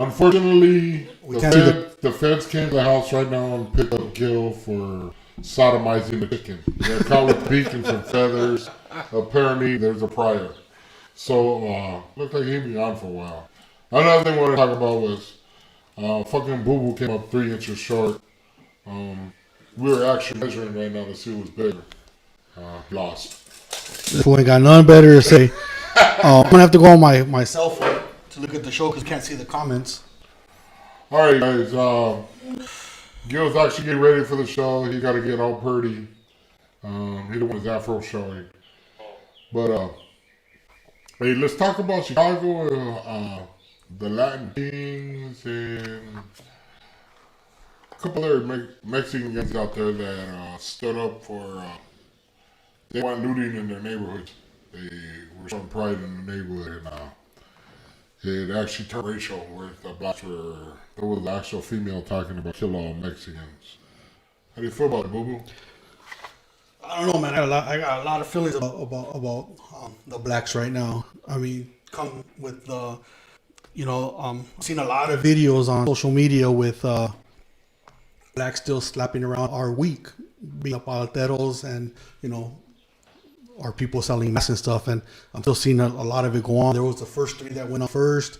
Unfortunately, the feds came to the house right now and picked up Gil for sodomizing the chicken. They're caught with beacons and feathers. Apparently, there's a prior. So, looked like he'd be on for a while. Another thing I wanted to talk about was fucking Boo Boo came up 3 inches short. We were actually measuring right now to see who was bigger. Lost. This one ain't got nothing better to say. I'm going to have to go on my cell phone to look at the show because you can't see the comments. All right, guys. Gil's actually getting ready for the show. He got to get all pretty. He don't want his afro showing. But, hey, let's talk about Chicago, the Latin Kings, and a couple other Mexican guys out there that stood up for, they want looting in their neighborhoods. They were showing pride in the neighborhood, and it actually turned racial, where the blacks were, there was an actual female talking about kill all Mexicans. How do you feel about it, Boo Boo? I don't know, man. I got a lot of feelings about the blacks right now. I mean, come with the, I've seen a lot of videos on social media with blacks still slapping around our week, being up paleteros and, our people selling masks and stuff. And I'm still seeing a lot of it go on. There was the first 3 that went on first,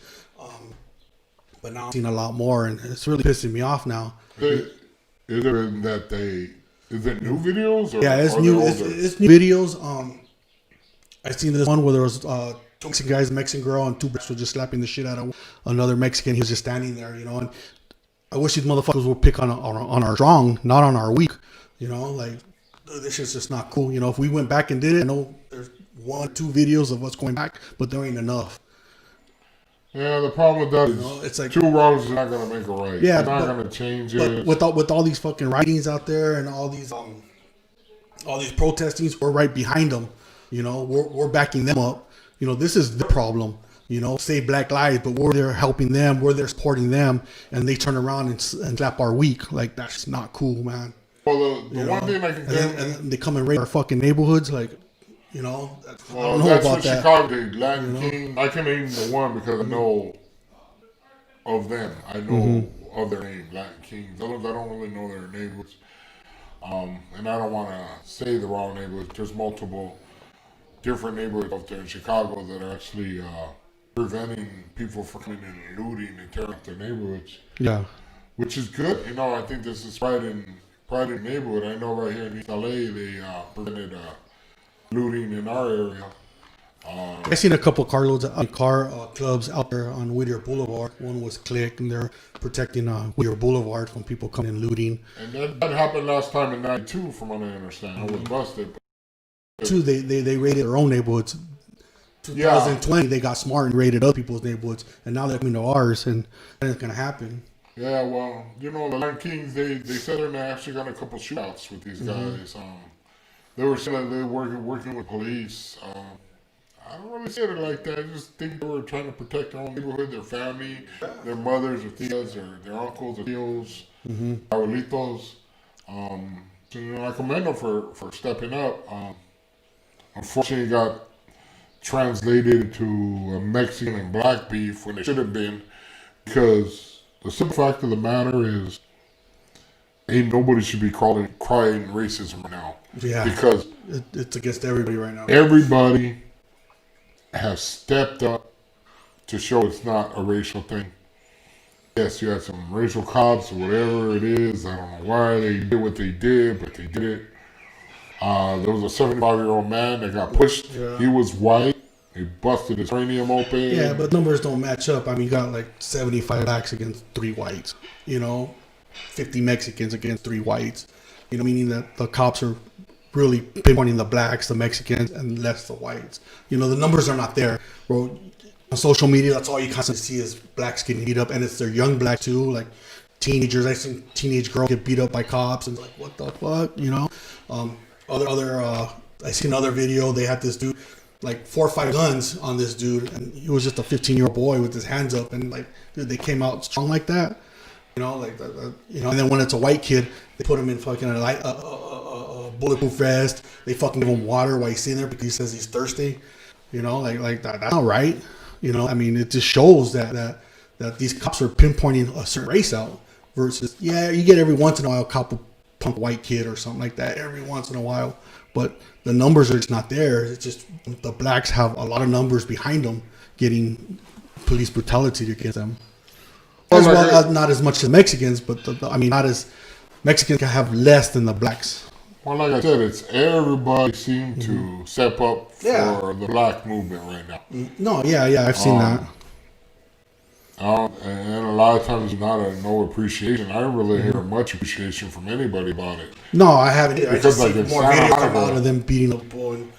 but now I'm seeing a lot more, and it's really pissing me off now. Is it new videos? Or, yeah, it's new. It's new videos. I seen this one where there was 2 Mexican guys, a Mexican girl, and 2 blacks were just slapping the shit out of another Mexican. He was just standing there, And I wish these motherfuckers would pick on our strong, not on our weak. This shit's just not cool. If we went back and did it, I know there's 1 or 2 videos of us going back, but there ain't enough. Yeah, the problem with that is it's like 2 wrongs is not going to make a right. Yeah, it's not going to change it. With all these fucking writings out there and all these protestings, we're right behind them. We're backing them up. This is the problem. Say Black Lives, but we're there helping them. We're there supporting them, and they turn around and slap our weak. Like, that's not cool, man. Well, the one thing I can and they come and raid our fucking neighborhoods, like, I don't know that's about what that. Chicago did. Latin King, I can name the one because I know of them. I know of their name, Latin Kings. Others, I don't really know their neighborhoods. And I don't want to say the wrong neighborhoods. There's multiple different neighborhoods out there in Chicago that are actually preventing people from coming in and looting and tearing up their neighborhoods. Yeah. Which is good. I think this is pride in neighborhood. I know right here in East LA, they prevented looting in our area. I seen a couple car clubs out there on Whittier Boulevard. One was Click, and they're protecting Whittier Boulevard from people coming and looting. And that happened last time in '92, from what I understand. I was busted. Two, they raided their own neighborhoods. 2020, they got smart and raided other people's neighborhoods, and now they're coming to ours, and that ain't gonna happen. Yeah, well, the Latin Kings, they said they're actually got a couple shootouts with these guys. They were saying that they were working with police. I don't really see it like that. I just think they were trying to protect their own neighborhood, their family, their mothers or tias or their uncles or tios, abuelitos. So, I commend them for stepping up. Unfortunately, it got translated to a Mexican and black beef when it should have been, because the simple fact of the matter is, ain't nobody should be crying racism right now. Yeah, because it's against everybody right now. Everybody has stepped up to show it's not a racial thing. Yes, you had some racial cops or whatever it is. I don't know why they did what they did, but they did it. There was a 75-year-old man that got pushed. Yeah. He was white. He busted his cranium open. Yeah, but numbers don't match up. I mean, you got like 75 blacks against 3 whites. 50 Mexicans against 3 whites. Meaning that the cops are really pinpointing the blacks, the Mexicans, and less the whites. The numbers are not there, bro. On social media, that's all you constantly see is blacks getting beat up, and it's their young black too, like teenagers. I seen teenage girls get beat up by cops, and like, what the fuck, I seen another video. They had this dude, like 4 or 5 guns on this dude, and he was just a 15-year-old boy with his hands up, and like, dude, they came out strong like that, And then when it's a white kid, they put him in fucking a bulletproof vest. They fucking give him water while he's sitting there because he says he's thirsty. Like that. That's not right. I mean, it just shows that that these cops are pinpointing a certain race out versus, yeah, you get every once in a while a cop will punk a white kid or something like that every once in a while, but the numbers are just not there. It's just the blacks have a lot of numbers behind them getting police brutality against them. As well as not as much as Mexicans, but not as Mexicans can have less than the blacks. Well, like I said, it's everybody seemed to step up for the black movement right now. No, yeah, I've seen that. And a lot of times, no appreciation. I don't really hear much appreciation from anybody about it. No, I haven't. I just Because, see like, more videos come out of them beating up people and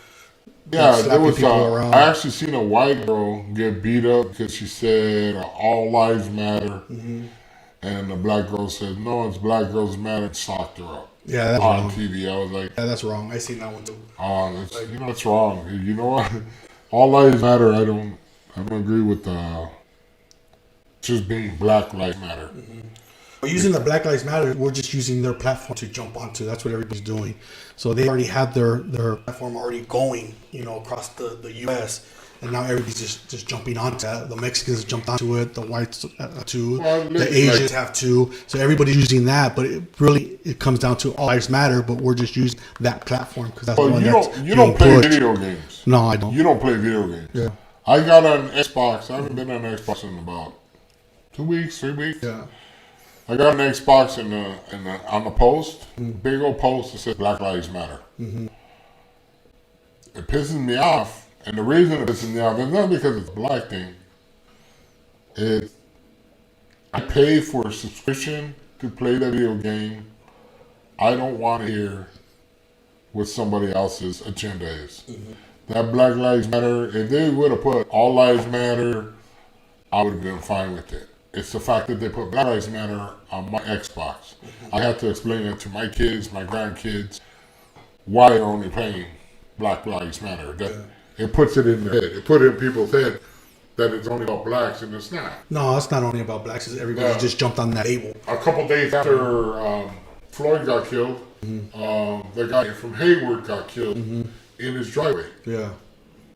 there was. people around. I actually seen a white girl get beat up because she said "All lives matter," and the black girl said, "No, it's black girls matter," and socked her up. Yeah, that's on wrong. TV. I was like, yeah, that's wrong. I seen that one too. It's wrong. You know what? All lives matter. I don't agree with just being Black Lives Matter. But using the Black Lives Matter, we're just using their platform to jump onto. That's what everybody's doing. So they already had their platform already going, across the U.S. And now everybody's just jumping onto that. The Mexicans jumped onto it. The whites too. The Asians have too. So everybody's using that. But it comes down to all lives matter. But we're just using that platform because that's the one that's you don't play video games. No, I don't. You don't play video games. Yeah. I got an Xbox. I haven't been on Xbox in about 2 weeks, 3 weeks. Yeah. I got an Xbox on the post, big old post that says Black Lives Matter. It pisses me off, and the reason it pisses me off is not because it's a black thing. I pay for a subscription to play the video game. I don't want to hear what somebody else's agenda is. That Black Lives Matter, if they would have put All Lives Matter, I would have been fine with it. It's the fact that they put Black Lives Matter on my Xbox. I have to explain it to my kids, my grandkids, why they're only playing Black Lives Matter. It puts it in their head. It put it in people's head that it's only about blacks, and it's not. No, it's not only about blacks. It's everybody just jumped on that table. A couple days after Floyd got killed, the guy from Hayward got killed in his driveway. Yeah.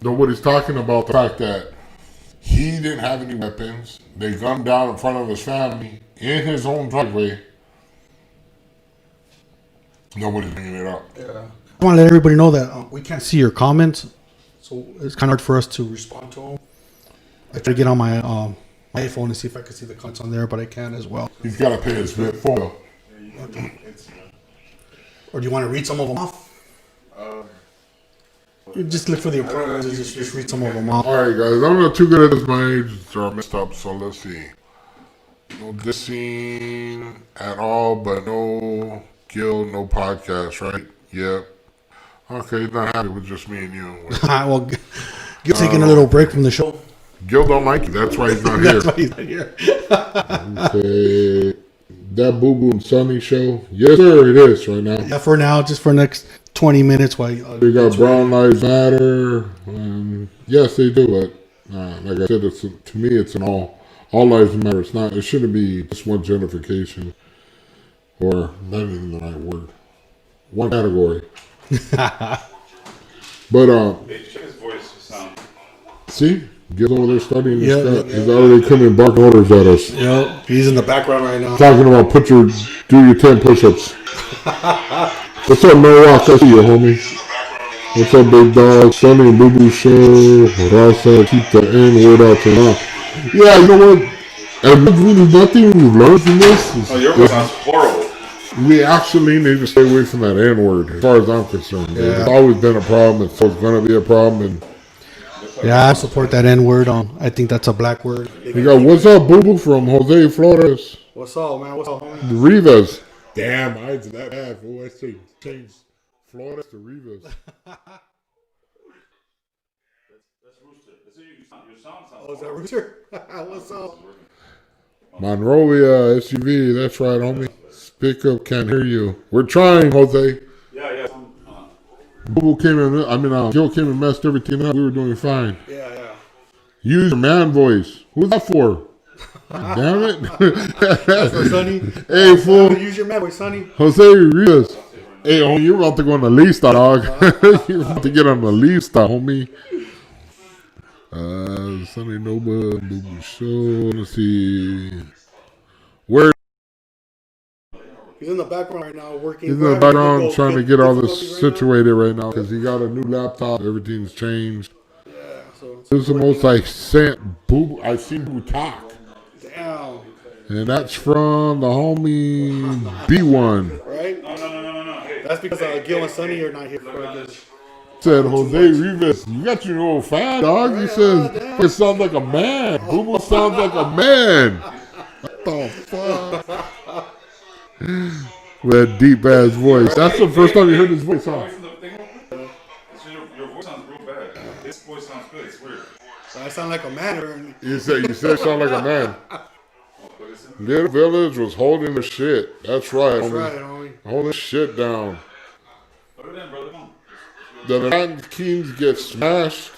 Nobody's talking about the fact that he didn't have any weapons. They gunned down in front of his family in his own driveway. Nobody's bringing it up. Yeah. I want to let everybody know that we can't see your comments, so it's kind of hard for us to respond to them. I try to get on my iPhone and see if I can see the comments on there, but I can't as well. He's got to pay his phone. Or do you want to read some of them off? You just look for the appropriate ones and just read some of them off. Alright guys, I'm not too good at this. My ages are messed up, so let's see. No dissing at all, but no Gil, no podcast, right? Yep. Okay, he's not happy with just me and you. Well, Gil's taking a little break from the show. Gil don't like you, that's why he's not here. That's why he's not here. Okay. That Boo Boo and Sunny show? Yes, sir, it is right now. Yeah, for now, just for the next 20 minutes. While we got Brown Lives Matter. Yes, they do, but like I said, to me, it's an all lives matter. It's not. It shouldn't be just one gentrification, or not even the right word. One category. But his voice sound. see, get over there studying this stuff. Yeah. He's already coming barking orders at us. Yep, he's in the background right now. Talking about do your 10 push-ups. What's up, Milwaukee? I see you, homie. What's up, big dog? Sunny and Boo Boo Show. Rasa, keep the N-word out your mouth. Yeah, you know what? And there's nothing we've learned from this. Your voice sounds horrible. We actually need to stay away from that N-word, as far as I'm concerned. Yeah. It's always been a problem. It's always going to be a problem. And Yeah, I support that N-word. I think that's a black word. we got What's Up, Boo Boo from Jose Flores. What's up, man? What's up, homie? Rivas. Damn, I did that bad. Oh, I say change Flores to Rivas. That's Rooster. Your sound sounds Oh, is that Rooster? What's up? Monrovia SUV, that's right, homie. Speak up, can't hear you. We're trying, Jose. Yeah. Boo came in, Gil came and messed everything up. We were doing fine. Yeah. Use your man voice. Who's that for? God damn it. That's for Sonny. Hey, fool. Use your man, boy, Sonny. Jose Rivas. Hey, homie, you're about to go on the lista, dog. You're about to get on the lista, homie. Sunny Nova, Boo Show. Let's see. Where He's in the background right now working. he's in the background trying to get all this situated right now because he got a new laptop. Everything's changed. Yeah, so This is the most like sent boo I seen Boo talk. damn. And that's from the homie B1. Right? No. Hey, That's because Gil and Sonny are not here for this. Said Jose Rivas, you got your old fan, dog. He says, it sounds like a man. Boo Boo sounds like a man. What the fuck? With that deep ass voice. That's the first time you heard his voice, huh? your voice sounds real bad. This voice sounds good. It's weird. So I sound like a man. You said it sound like a man. Little Village was holding the shit. That's right, That's homie. right, homie. Holding shit down. Put it in, brother. Come on. The Latin Kings get smashed.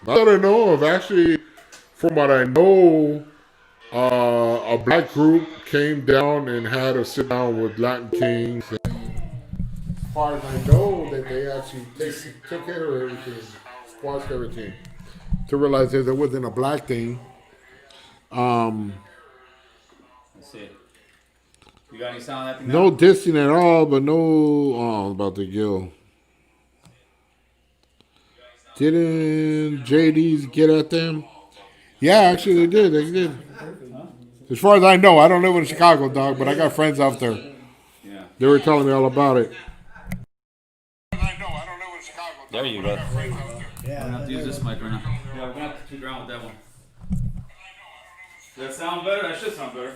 Not that I know of. Actually, from what I know, a black group came down and had a sit down with Latin Kings. And as far as I know, that they actually took care of everything, squashed everything. To realize that there wasn't a black thing. Let's see. You got any sound on that thing? No dissing at all, but no. Oh, about the Gil. Didn't JD's get at them? Yeah, actually they did. They did. As far as I know, I don't live in Chicago, dog, but I got friends out there. Yeah. They were telling me all about it. There you go. Yeah. We're gonna have to use this mic right now. Yeah, we're gonna have to tweak around with that one. Does that sound better? That should sound better.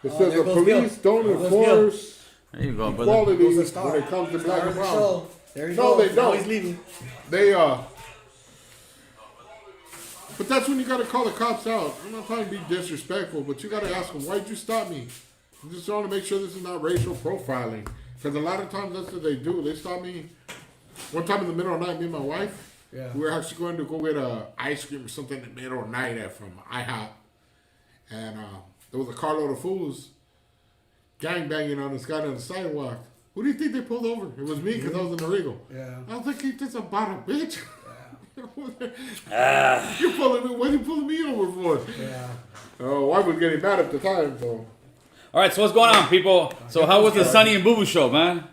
It says the police don't enforce There you go, brother. equality when it comes to black and brown. There you No, go. they Now don't. he's leaving. They but that's when you gotta call the cops out. I'm not trying to be disrespectful, but you gotta ask them, why'd you stop me? I just want to make sure this is not racial profiling. Because a lot of times that's what they do. They stop me. One time in the middle of the night, me and my wife, Yeah. we were actually going to go get ice cream or something in the middle of the night from IHOP. And there was a carload of fools gangbanging on this guy on the sidewalk. Who do you think they pulled over? It was me because I was in the Regal. Yeah. I was like, hey, that's about a bitch. You're pulling me. What are you pulling me over for? Yeah. Wife was getting mad at the time, so. All right, so what's going on, people? So how was the Sonny and Boo Boo show, man?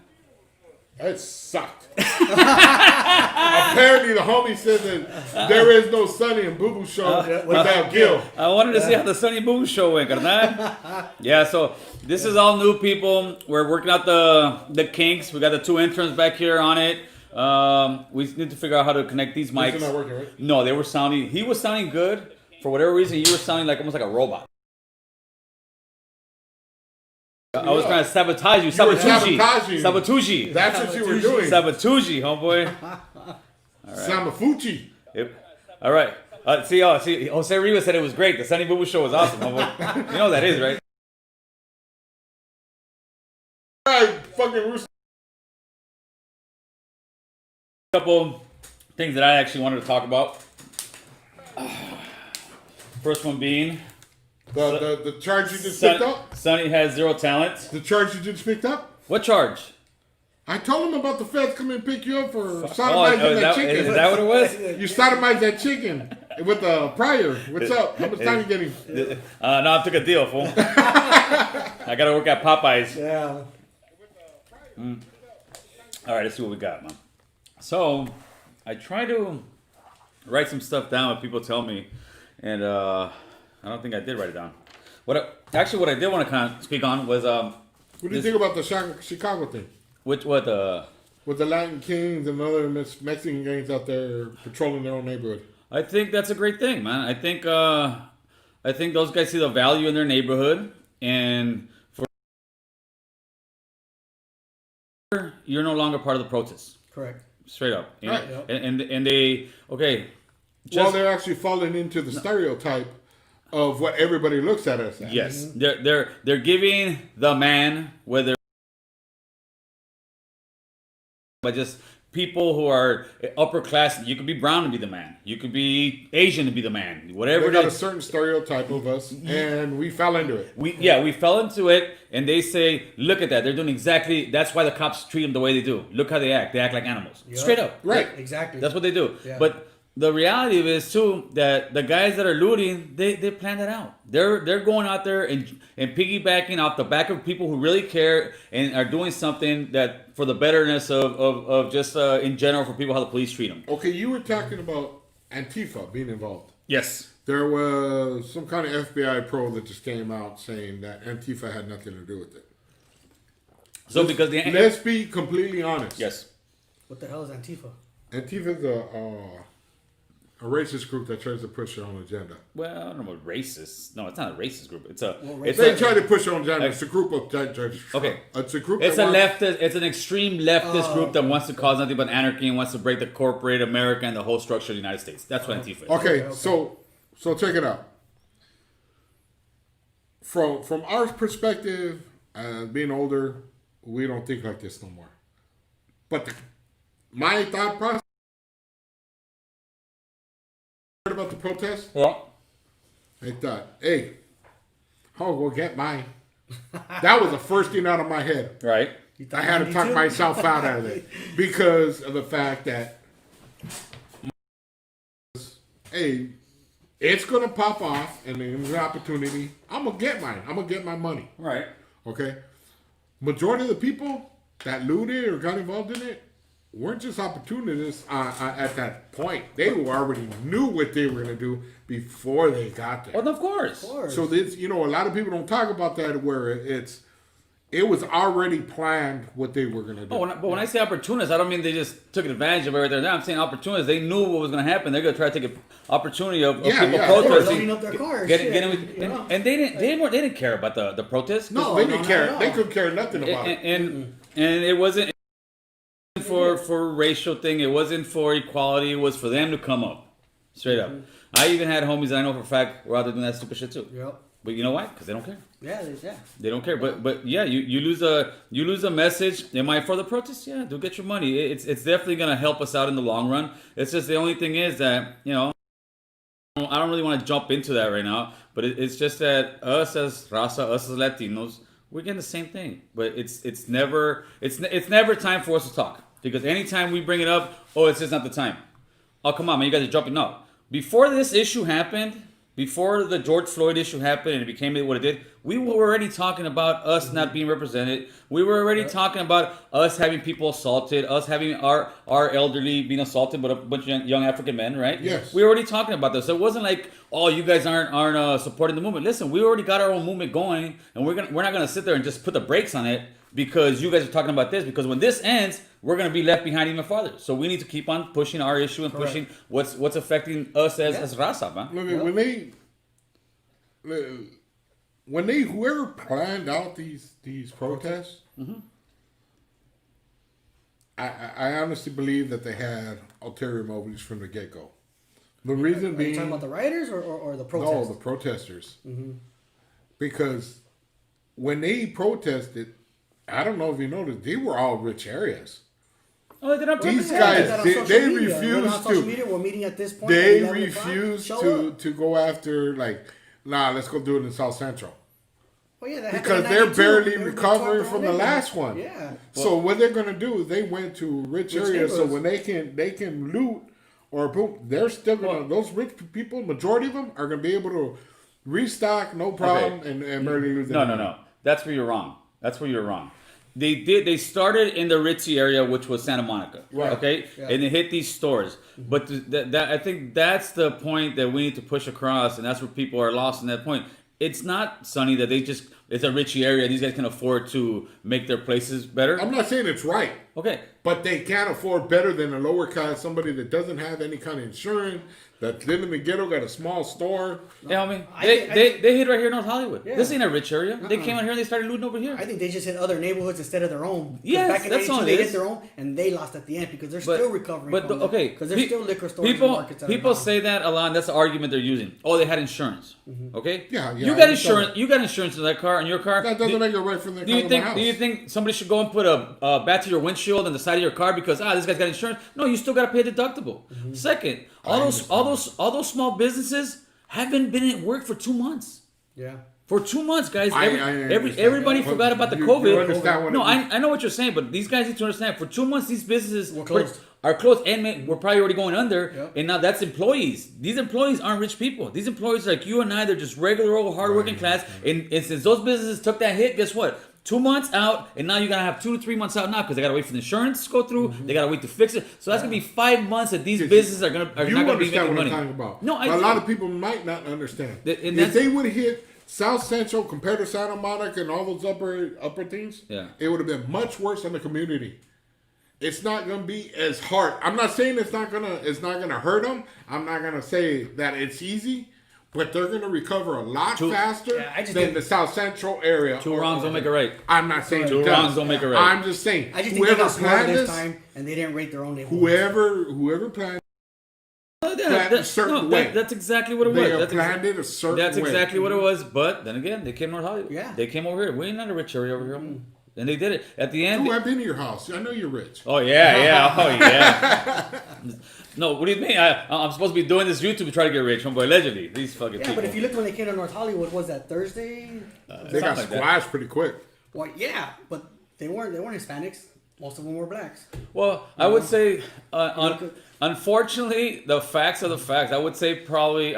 It sucked. Apparently, the homie said that there is no Sonny and Boo Boo show without Gil. I wanted to see how the Sonny and Boo Boo show went, carnal. Yeah, so this is all new people. We're working out the kinks. We got the two interns back here on it. We need to figure out how to connect these mics. These are not working, right? No, they were sounding. He was sounding good. For whatever reason, you were sounding like almost like a robot. I was trying to sabotage you. You were Sabatucci. sabotaging. Sabatucci. That's what you were doing. Sabatucci, homeboy. Samafuchi. Yep. All right. See, Jose Rivas said it was great. The Sonny Boo Boo show was awesome, homeboy. You know what that is, right? Right, fucking rooster. Couple things that I actually wanted to talk about. First one being The charge you just picked up? Sonny has zero talent. The charge you just picked up? What charge? I told him about the feds coming and pick you up for Oh, sodomizing that chicken. is that what it was? You sodomized that chicken with the prior. What's up? How much time you getting? No, I took a deal, fool. I gotta work at Popeyes. Yeah. All right, let's see what we got, man. So, I try to write some stuff down what people tell me, and I don't think I did write it down. What I did want to kind of speak on was What do you think about the Chicago thing? With With the Latin Kings and other Mexican gangs out there patrolling their own neighborhood. I think that's a great thing, man. I think those guys see the value in their neighborhood, and for you're no longer part of the protest. Correct. Straight up, Right. and they okay. Well, they're actually falling into the stereotype of what everybody looks at us as. Yes, they're giving the man, whether but just people who are upper class. You could be brown to be the man. You could be Asian to be the man. Whatever. They got it a is. certain stereotype of us, and we fell into it. We fell into it, and they say, look at that. They're doing exactly. That's why the cops treat them the way they do. Look how they act. They act like animals. Yep. Straight up. Right. Exactly. That's what they do. Yeah. But the reality of it is too that the guys that are looting, they plan that out. They're going out there and piggybacking off the back of people who really care and are doing something that for the betterness of just in general for people how the police treat them. Okay, you were talking about Antifa being involved. Yes. There was some kind of FBI pro that just came out saying that Antifa had nothing to do with it. So because the Let's be completely honest. yes. What the hell is Antifa? Antifa is a racist group that tries to push their own agenda. Well, I don't know about racist. No, it's not a racist group. It's a. Well, it's They a, try to push their own agenda. It's a group of Okay. It's a group. It's that a wants- leftist. It's an extreme leftist group that wants to cause nothing but anarchy and wants to break the corporate America and the whole structure of the United States. That's what Antifa is. Okay, so check it out. From our perspective, being older, we don't think like this no more. But my thought process about the protest, Yeah. I thought, hey, I'll go get mine. That was the first thing out of my head. Right. I had to talk myself out of it because of the fact that, hey, it's gonna pop off, and there's an opportunity. I'm gonna get mine. I'm gonna get my money. Right. Okay. Majority of the people that looted or got involved in it weren't just opportunists at that point. They already knew what they were gonna do before they got there. Well, of course. So this, a lot of people don't talk about that where it was already planned what they were gonna do. Oh, but when I say opportunists, I don't mean they just took advantage of everything. I'm saying opportunists. They knew what was going to happen. They're going to try to take an opportunity of people They were protesting. loading up their cars. Getting shit, with, you know? and they didn't care about the protests. No, they didn't no, care. no. They couldn't care nothing about it. And it wasn't for racial thing. It wasn't for equality. It was for them to come up, straight up. I even had homies that I know for a fact were out there doing that stupid shit too. Yep. But you know why? Because they don't care. Yeah. They don't care. But yeah, you lose a message. Am I for the protest? Yeah, do get your money. It's definitely gonna help us out in the long run. It's just the only thing is that I don't really want to jump into that right now. But it's just that us as raza, us as Latinos, we're getting the same thing. But it's never time for us to talk, because anytime we bring it up, it's just not the time. Oh, come on, man, you guys are jumping. No, before this issue happened. Before the George Floyd issue happened and it became what it did, we were already talking about us not being represented. We were already talking about us having people assaulted, us having our elderly being assaulted by a bunch of young African men, right? Yes. We were already talking about this. So it wasn't like, you guys aren't supporting the movement. Listen, we already got our own movement going, and we're not gonna sit there and just put the brakes on it because you guys are talking about this. Because when this ends, we're gonna be left behind even farther. So we need to keep on pushing our issue and pushing what's affecting us as raza, man. Look, when they whoever planned out these protests, I honestly believe that they had ulterior motives from the get go. The reason Are you being, talking about the rioters or the no, protesters? the protesters, because when they protested, I don't know if you noticed, they were all rich areas. Oh, they did These Yeah, guys, that on they social media. refused We're on social to. media. We're meeting at this point. They at 11 o'clock. refused Show up. to go after let's go do it in South Central. Well, yeah, that happened Because in they're 92. barely They were recovering torn from the down last one. Yeah. So what they're gonna do? They went to rich areas, so neighborhoods. when they can loot or boom, they're still gonna. Those rich people, majority of them, are gonna be able to restock, no problem, and barely lose. No. That's where you're wrong. They started in the ritzy area, which was Santa Monica. Right. Okay? Yeah. And they hit these stores. But I think that's the point that we need to push across, and that's where people are lost in that point. It's not, Sonny, that it's a ritzy area. These guys can afford to make their places better. I'm not saying it's right, Okay. but they can't afford better than a lower class, somebody that doesn't have any kind of insurance, that live in the ghetto, got a small store. Yeah, homie. I They hit right here in North Hollywood. Yeah. This ain't a rich area. They came out here and they started looting over here. I think they just hit other neighborhoods instead of their own. 'Cause Yes, back in that's 92, all it they is. hit their own, and they lost at the end because they're still recovering. But from okay, because there's still liquor stores and People markets. That are down. say that a lot. And that's the argument they're using. Oh, they had insurance. Okay. Yeah, You I got understand insurance. that. You got insurance in that car, in your car. That doesn't make it right from the Do you car think? to my Do you house. think somebody should go and put a bat to your windshield on the side of your car because this guy's got insurance? No, you still got to pay a deductible. Second, all those small businesses haven't been at work for 2 months. Yeah. For 2 months, guys. I understand Everybody that. forgot about the You COVID. understand what No, it means. I know what you're saying, but these guys need to understand. For 2 months, these businesses Were closed. are closed, and we're probably already going under. Yep. And now that's employees. These employees aren't rich people. These employees are like you and I. They're just regular old hardworking class. And since those businesses took that hit, guess what? 2 months out, and now you gotta have 2 to 3 months out now because they gotta wait for the insurance to go through. They gotta wait to fix it. So that's gonna be 5 months that these businesses are not gonna be making understand what money. I'm talking about. No, but a lot of people might not understand. And If they would have hit South Central compared to Santa Monica and all those upper things, it would have been much worse on the community. It's not gonna be as hard. I'm not saying it's not gonna hurt them. I'm not gonna say that it's easy. But they're going to recover a lot faster than the South Central area. Two wrongs don't make it right. I'm not saying two wrongs don't make it right. I'm just saying. I just think they got smart this time, and they didn't rate their own neighborhood. Whoever planned a certain way. That's exactly what it they was. Planned it a certain way. That's exactly what it was. But then again, they came North Hollywood. Yeah. They came over here. We ain't not a rich area over here. And they did it. At the end. Ooh, I've been to your house. I know you're rich. Oh, yeah. Oh, yeah. No, what do you mean? I'm supposed to be doing this YouTube to try to get rich, homeboy. Allegedly. These fucking people. Yeah, but if you look when they came to North Hollywood, was that Thursday? They got squashed pretty quick. Well, yeah, but they weren't Hispanics. Most of them were blacks. Well, I would say, unfortunately, the facts are the facts. I would say probably,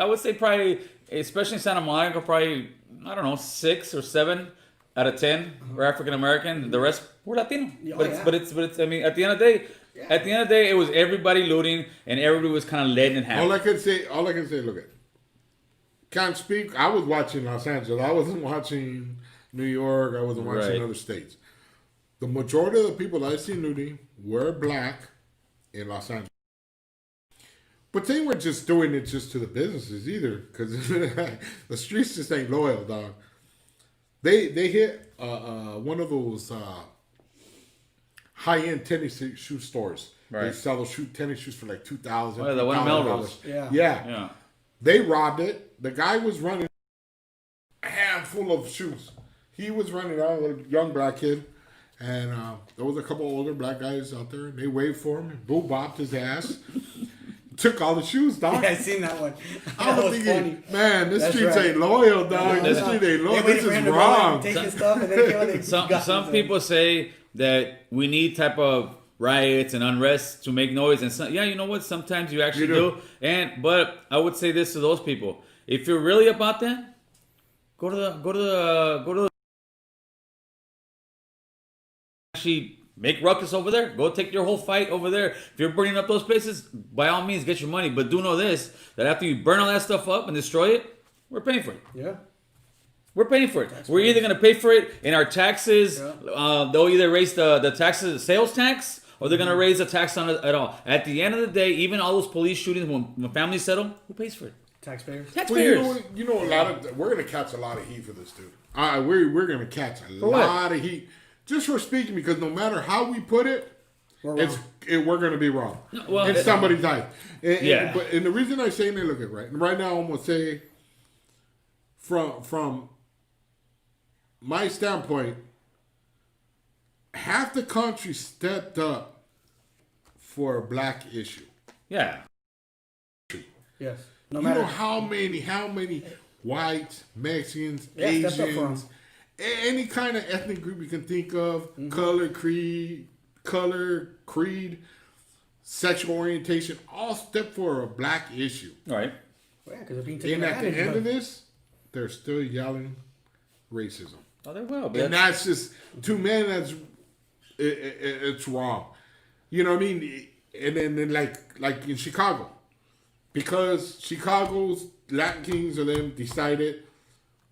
especially in Santa Monica, probably, I don't know, 6 or 7 out of 10 were African American. The rest were Latino. But it's. I mean, at the end of the day, it was everybody looting and everybody was kind of letting it happen. All I can say, look at. Can't speak. I was watching Los Angeles. I wasn't watching New York. I wasn't watching other states. The majority of the people that I see looting were black in Los Angeles. But they weren't just doing it just to the businesses either, because the streets just ain't loyal, dog. They hit one of those high-end tennis shoe stores. Right. They sell those tennis shoes for like $2,000. Oh, yeah, the one in Melrose. Yeah. They robbed it. The guy was running a handful of shoes. He was running out, a young black kid. And there was a couple older black guys out there. And they waved for him. And boo-bopped his ass. Took all the shoes, dog. Yeah, I seen that one. I was thinking, funny. Man, this streets ain't loyal, dog. This street ain't loyal. This is wrong. Some people say that we need type of riots and unrest to make noise, and you know what? Sometimes you actually do. But I would say this to those people: if you're really about that, go to the actually make ruckus over there. Go take your whole fight over there. If you're burning up those places, by all means, get your money. But do know this, that after you burn all that stuff up and destroy it, we're paying for it. Yeah. We're paying for it. We're either going to pay for it in our taxes. Yeah. They'll either raise the taxes, the sales tax, or they're going to raise the tax on it at all. At the end of the day, even all those police shootings, when families settle, who pays for it? Taxpayers. Well, you know, we're going to catch a lot of heat for this, dude. We're going to catch a lot of heat. Just for speaking, because no matter how we put it, we're going to be wrong. Well, it's somebody's life. And the reason I say, look at right now, I'm going to say, from my standpoint, half the country stepped up for a black issue. Yeah. Yes. No matter know how many whites, Mexicans, Asians, any kind of ethnic group you can think of, color, creed, sexual orientation, all step for a black issue. All right. Well, yeah, because they're being taken advantage of. And at the end of this, they're still yelling racism. Oh, they will. And that's just, to men, it's wrong. You know what I mean? And then like in Chicago, because Chicago's Latin Kings or them decided,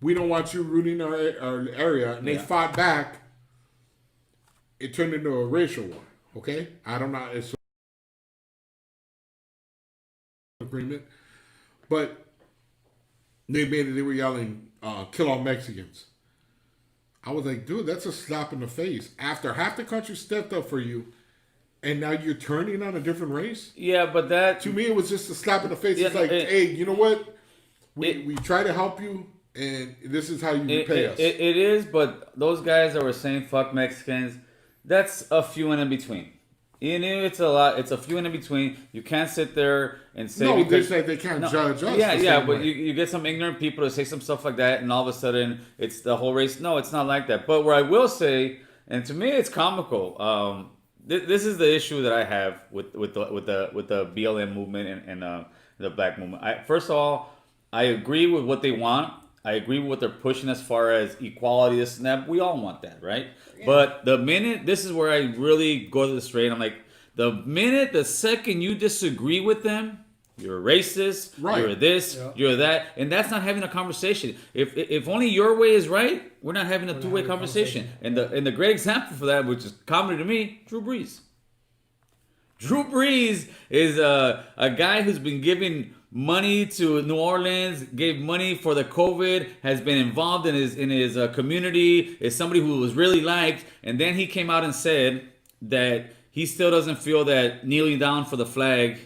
we don't want you rooting our area, and they fought back. It turned into a racial war. Okay, I don't know. It's agreement, but they were yelling, "Kill all Mexicans." I was like, dude, that's a slap in the face. After half the country stepped up for you, and now you're turning on a different race. Yeah, but that to me, it was just a slap in the face. It's like, hey, you know what? We try to help you. And this is how you repay us. It is, but those guys that were saying fuck Mexicans, that's a few and in between. You know, it's a lot. It's a few and in between. You can't sit there and say they can't judge us. Yeah, but you get some ignorant people to say some stuff like that, and all of a sudden it's the whole race. No, it's not like that. But where I will say, and to me it's comical. this is the issue that I have with the BLM movement and the black movement. First of all, I agree with what they want. I agree with what they're pushing as far as equality, this and that. We all want that, right? Yeah. But the minute, this is where I really go to the straight. I'm like, the second you disagree with them, you're a racist, right. You're this, yeah. You're that, and that's not having a conversation. If only your way is right, we're not having a two-way conversation. And the great example for that, which is comedy to me, Drew Brees. Drew Brees is a guy who's been giving money to New Orleans, gave money for the COVID, has been involved in his community, is somebody who was really liked, and then he came out and said that he still doesn't feel that kneeling down for the flag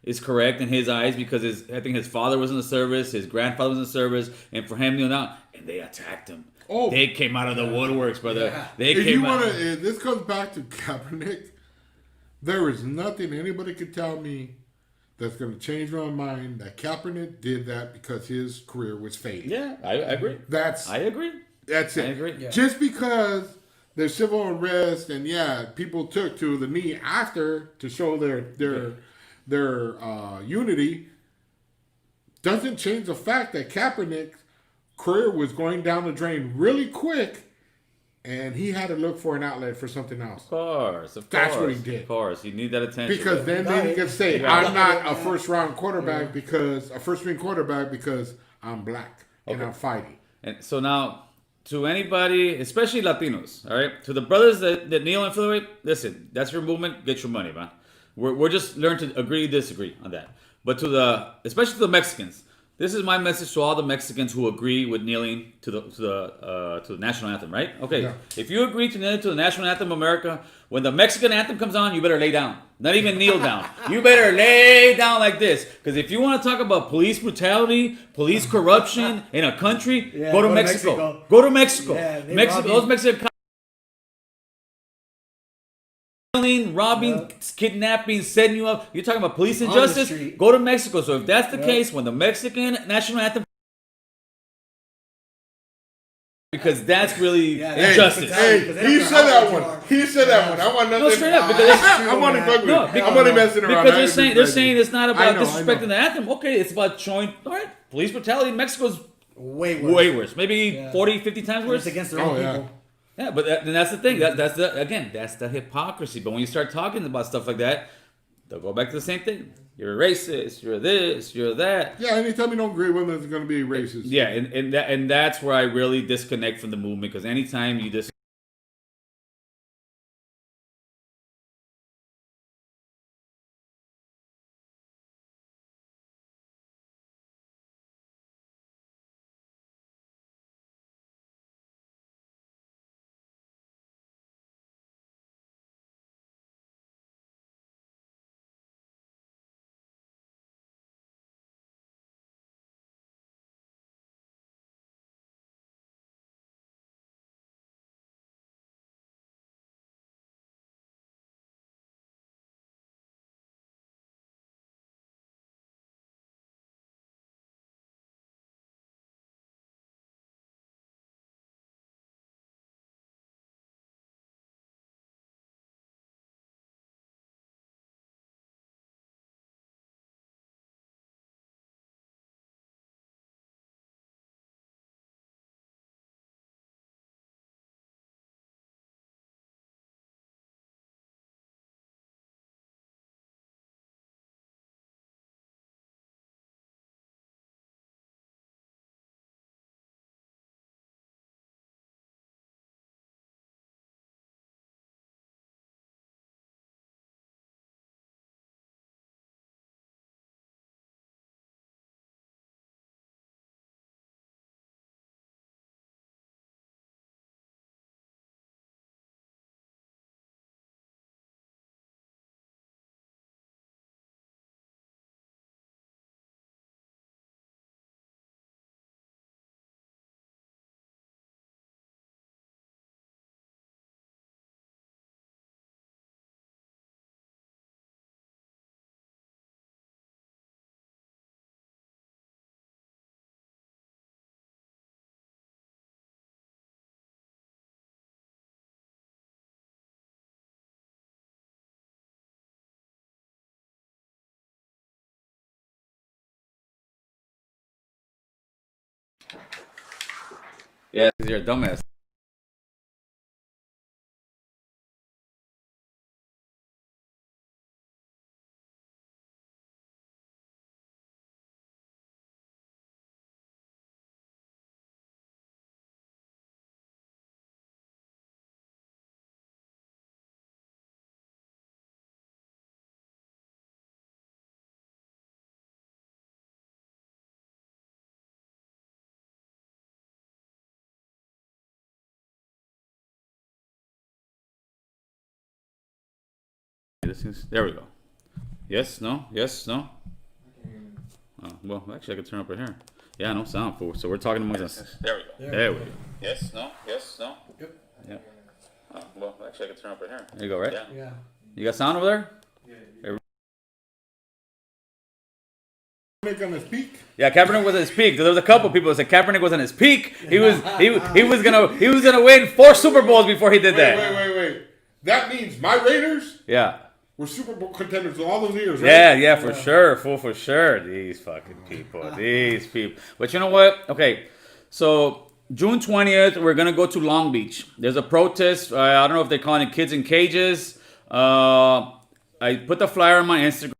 is correct in his eyes because I think his father was in the service, his grandfather was in the service, and for him kneeling down, and they attacked him. Oh, they came out of the woodworks, brother. Yeah. They if came you out. This comes back to Kaepernick. There is nothing anybody could tell me that's going to change my mind that Kaepernick did that because his career was fading. Yeah, I agree. I agree. That's it. I agree. Yeah. Just because there's civil unrest and people took to the knee after to show their unity doesn't change the fact that Kaepernick's career was going down the drain really quick. And he had to look for an outlet for something else. Of course. That's what he did. Of course, you need that attention. Because then he can say, "I'm not a first-round quarterback because a first-string quarterback because I'm black and I'm fighting." And so now, to anybody, especially Latinos, all right, to the brothers that kneel and feel, listen, that's your movement. Get your money, man. We're just learn to agree, disagree on that. But especially to the Mexicans. This is my message to all the Mexicans who agree with kneeling to the national anthem, right? Okay, yeah. If you agree to kneel to the national anthem of America, when the Mexican anthem comes on, you better lay down. Not even kneel down. You better lay down like this. Because if you want to talk about police brutality, police corruption in a country, go to Mexico. Go to Mexico. Yeah, those Mexican robbing, kidnapping, setting you up. You're talking about police injustice? Go to Mexico. So if that's the case, when the Mexican national anthem, because that's really injustice. He said that one. He said that one. I want nothing. No, straight up. Because I'm only fucking. I'm only messing around. Because they're saying it's not about disrespecting the anthem. Okay, it's about showing. All right, police brutality in Mexico is way worse. Maybe 40, 50 times worse. It's against their own people. Yeah, but that's the thing. That's the hypocrisy. But when you start talking about stuff like that, they'll go back to the same thing. You're a racist. You're this. You're that. Yeah, anytime you don't agree with them, it's going to be racist. Yeah, and that's where I really disconnect from the movement because anytime you Yeah, 'cause you're a dumbass. There we go. Yes, no, yes, no. Oh, well, actually, I could turn up right here. Yeah, no sound, fool. So we're talking amongst us. There we go. There we go. Yes, no, yes, no. Yep. Yeah. Oh, well, actually, I could turn up right here. There you go, right? Yeah. You got sound over there? Kaepernick on his peak. Yeah, Kaepernick was at his peak. There was a couple people that said Kaepernick was on his peak. He was gonna win 4 Super Bowls before he did that. Wait. That means my Raiders Yeah. were Super Bowl contenders all those years, right? Yeah, for sure, fool, for sure. These fucking people, these people. But you know what? Okay, so June 20th, we're gonna go to Long Beach. There's a protest. I don't know if they're calling it Kids in Cages. I put the flyer on my Instagram.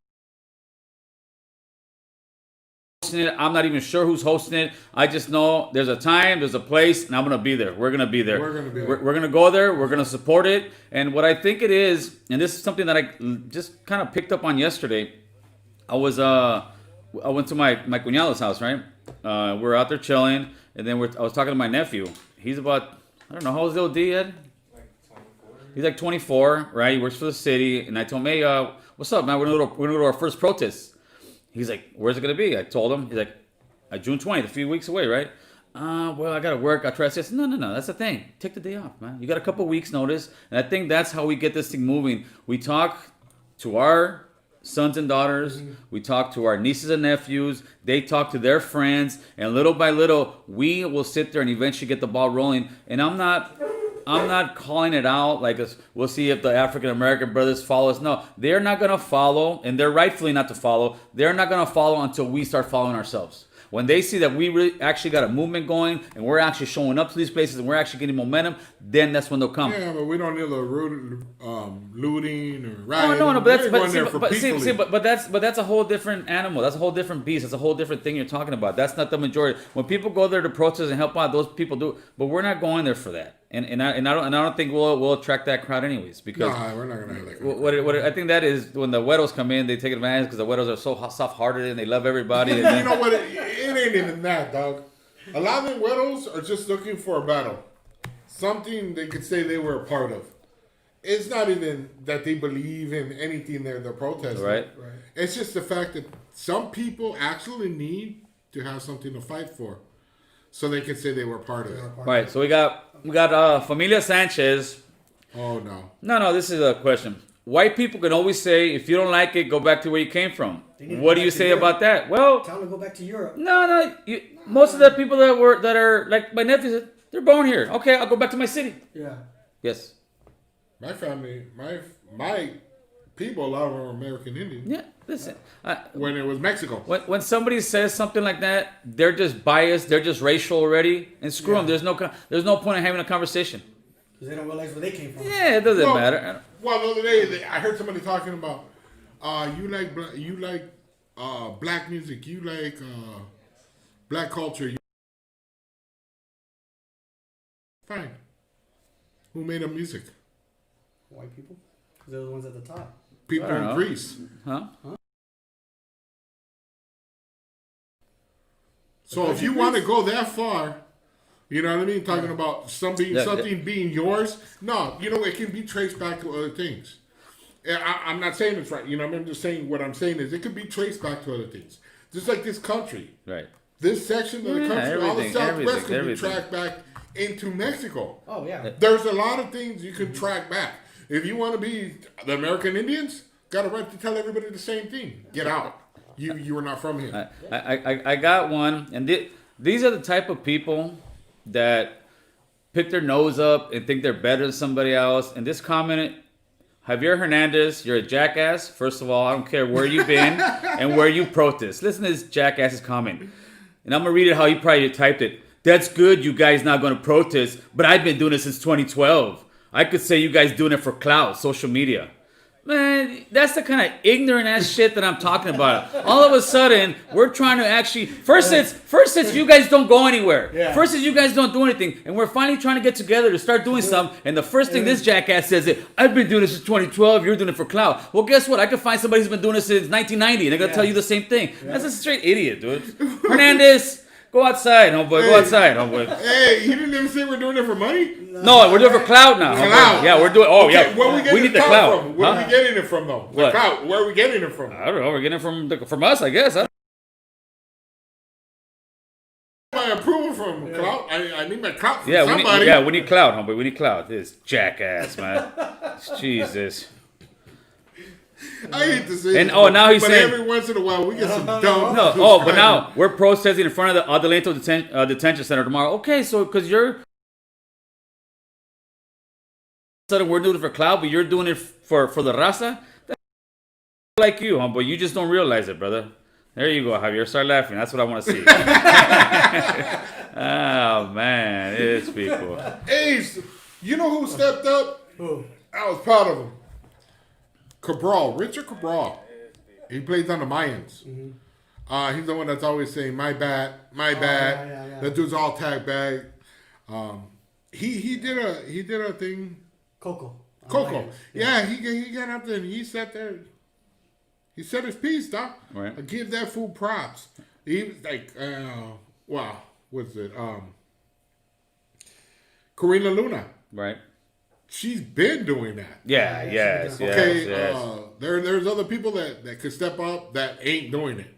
I'm not even sure who's hosting it. I just know there's a time, there's a place, and I'm gonna be there. We're gonna be there. We're gonna go there. We're gonna support it. And what I think it is, and this is something that I just kind of picked up on yesterday. I went to my cuñado's house, right? We're out there chilling, and then I was talking to my nephew. He's about, I don't know, how old is little D, Ed? He's like 24, right? He works for the city, and I told him, hey, what's up, man? We're gonna go to our first protest. He's like, where's it going to be? I told him. He's like, June 20th, a few weeks away, right? Well, I got to work. I'll try to say, no, that's the thing. Take the day off, man. You got a couple weeks notice. And I think that's how we get this thing moving. We talk to our sons and daughters. We talk to our nieces and nephews. They talk to their friends. And little by little, we will sit there and eventually get the ball rolling. And I'm not calling it out like we'll see if the African American brothers follow us. No, they're not going to follow, and they're rightfully not to follow. They're not going to follow until we start following ourselves. When they see that we really actually got a movement going and we're actually showing up to these places and we're actually getting momentum, then that's when they'll come. Yeah, but we don't need the looting or rioting. No, but that's a whole different animal. That's a whole different beast. That's a whole different thing you're talking about. That's not the majority. When people go there to protest and help out, those people do. But we're not going there for that. And I don't think we'll attract that crowd anyways, because we're not gonna have that. What I think that is when the Wedos come in, they take advantage because the Wedos are so soft-hearted and they love everybody. And you know what? It ain't even that, dog. A lot of the Wedos are just looking for a battle, something they could say they were a part of. It's not even that they believe in anything they're protesting. Right. It's just the fact that some people actually need to have something to fight for, so they can say they were part of it. Right. So we got Familia Sanchez. Oh no. No. This is a question. White people can always say, if you don't like it, go back to where you came from. What do you say about that? Well, Tell them to go back to Europe. No. Most of the people that are like my nephews, they're born here. Okay, I'll go back to my city. Yeah. Yes. My family, my people, a lot of them are American Indians. Yeah. Listen. When it was Mexico. When somebody says something like that, they're just biased. They're just racial already, and screw them. There's no point in having a conversation. Because they don't realize where they came from. Yeah, it doesn't matter. Well, the other day I heard somebody talking about you like black music, you like black culture. Fine. Who made up music? White people? Because they're the ones at the top. People in Greece. Huh? So if you want to go that far, you know what I mean? Talking about something being yours. No, it can be traced back to other things. I'm not saying it's right. I'm just saying what I'm saying is it could be traced back to other things. Just like this country. Right. This section of the country, all the Southwest can be everything. tracked back into Mexico. Oh, yeah. There's a lot of things you can track back. If you want to be the American Indians, got a right to tell everybody the same thing. Get out. You were not from here. I got one, and these are the type of people that pick their nose up and think they're better than somebody else. And this comment, Javier Hernandez, you're a jackass. First of all, I don't care where you've been and where you protest. Listen to this jackass's comment. And I'm going to read it how he probably typed it. that's good. You guys not going to protest, but I've been doing it since 2012. I could say you guys doing it for clout, social media. Man, that's the kind of ignorant ass shit that I'm talking about. All of a sudden, we're trying to actually first it's you guys don't go anywhere. Yeah. First it's you guys don't do anything, and we're finally trying to get together to start doing something. And the first thing this jackass says is, "I've been doing this since 2012. You're doing it for clout." Well, guess what? I could find somebody who's been doing this since 1990, and they're gonna tell you the same thing. That's a straight idiot, dude. Hernandez. Go outside, homeboy. Go outside, homeboy. Hey, you didn't even say we're doing it for money? No, we're doing it for clout now. homeboy. Clout. Yeah, we're doing. Oh, Okay, yeah. where we getting We need the clout clout. from? Where Huh? are we getting it from, though? The What? clout. Where are we getting it from? I don't know. We're getting it from us, I guess. My approval from clout. I need my clout from Yeah, somebody. we need clout, homeboy. We need clout. This jackass, man. Jesus. I hate to say And this, now he's but saying- every once in a while we get some dumb. No. Oh, but now we're protesting in front of the Adelanto detention center tomorrow. Okay, so because you're sudden we're doing it for clout, but you're doing it for the raza. That's like you, homeboy. You just don't realize it, brother. There you go, Javier. Start laughing. That's what I want to see. Oh man, it's people. Hey, you know who stepped up? Who? I was proud of him. Cabral, Richard Cabral. He plays on the Mayans. He's the one that's always saying, "My bad, my bad." yeah. That dude's all tag bag. He did a thing. Coco. Coco. Yeah, he got up there and he sat there. He said his piece, doc. Right. I give that fool props. He was like, wow, what's it? Karina Luna. Right. She's been doing that. Yeah. Yeah, Yes. Okay, Yes. there's other people that could step up that ain't doing it.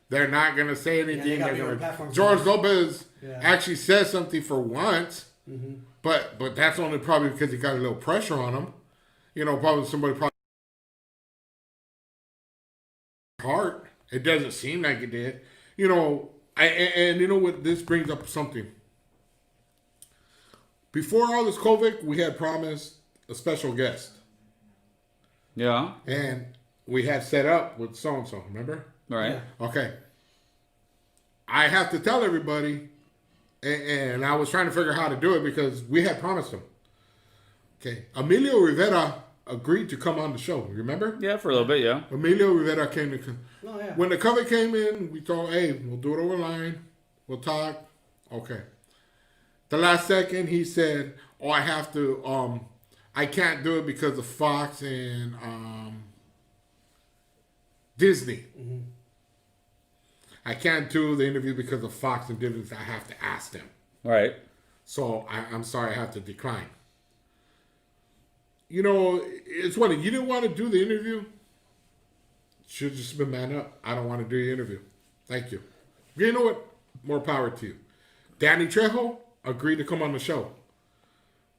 They're not gonna say anything. got They're bigger gonna- platforms. George Lopez Yeah. actually says something for once, but that's only probably because he got a little pressure on him. You know, probably somebody heart. It doesn't seem like it did. You know, and you know what? This brings up something. Before all this COVID, we had promised a special guest. Yeah. And we had set up with so-and-so, remember? Right. Okay. I have to tell everybody, and I was trying to figure out how to do it because we had promised him. Okay. Emilio Rivera agreed to come on the show, remember? Yeah, for a little bit. Yeah. Emilio Rivera came to... Oh, yeah. When the COVID came in, we told, hey, we'll do it over line. We'll talk. Okay. The last second, he said, oh, I have to, I can't do it because of Fox and Disney. I can't do the interview because of Fox and Disney. I have to ask them. Right. So I'm sorry, I have to decline. You know, it's funny. You didn't want to do the interview. Should have just been man up. I don't want to do the interview. Thank you. You know what? More power to you. Danny Trejo agreed to come on the show.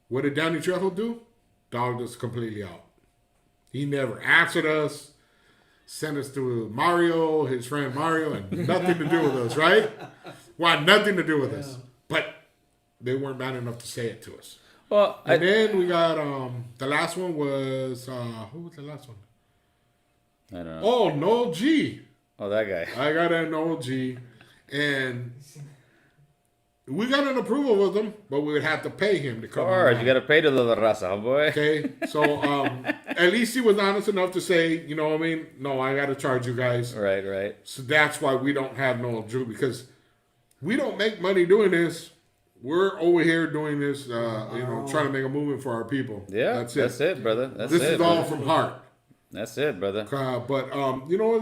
What did Danny Trejo do? Dogged us completely out. He never answered us. Sent us to Mario, his friend Mario, and nothing to do with us, right? Want nothing to do with us. But they weren't man enough to say it to us. Well, And then we got the last one was who was the last one? I don't know. Oh, Noel G. Oh, that guy. I got an Noel G, and we got an approval with him, but we would have to pay him to come. Of course, on. you got to pay to the raza, homeboy. Okay, so at least he was honest enough to say, you know what I mean? No, I got to charge you guys. Right. Right. So that's why we don't have Noel Drew, because we don't make money doing this. We're over here doing this, trying to make a movement for our people. Yeah. that's it. That's it, brother. That's This it. is all brother. from heart. That's it, brother. But you know,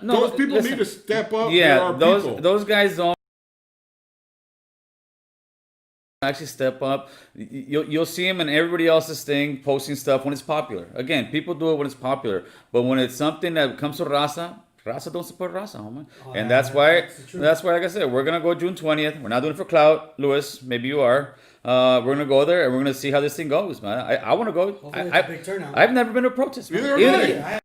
No, those people listen. need to step up. They're Yeah, our those people. those guys don't actually step up. You'll see him in everybody else's thing, posting stuff when it's popular. Again, people do it when it's popular, but when it's something that comes to raza don't support raza, homie. And that's why, like I said, we're gonna go June 20th. We're not doing it for clout, Lewis. Maybe you are. We're gonna go there and we're gonna see how this thing goes, man. I want to go. Hopefully it's a big turnout. I've never been to a protest. Man. Neither Even- have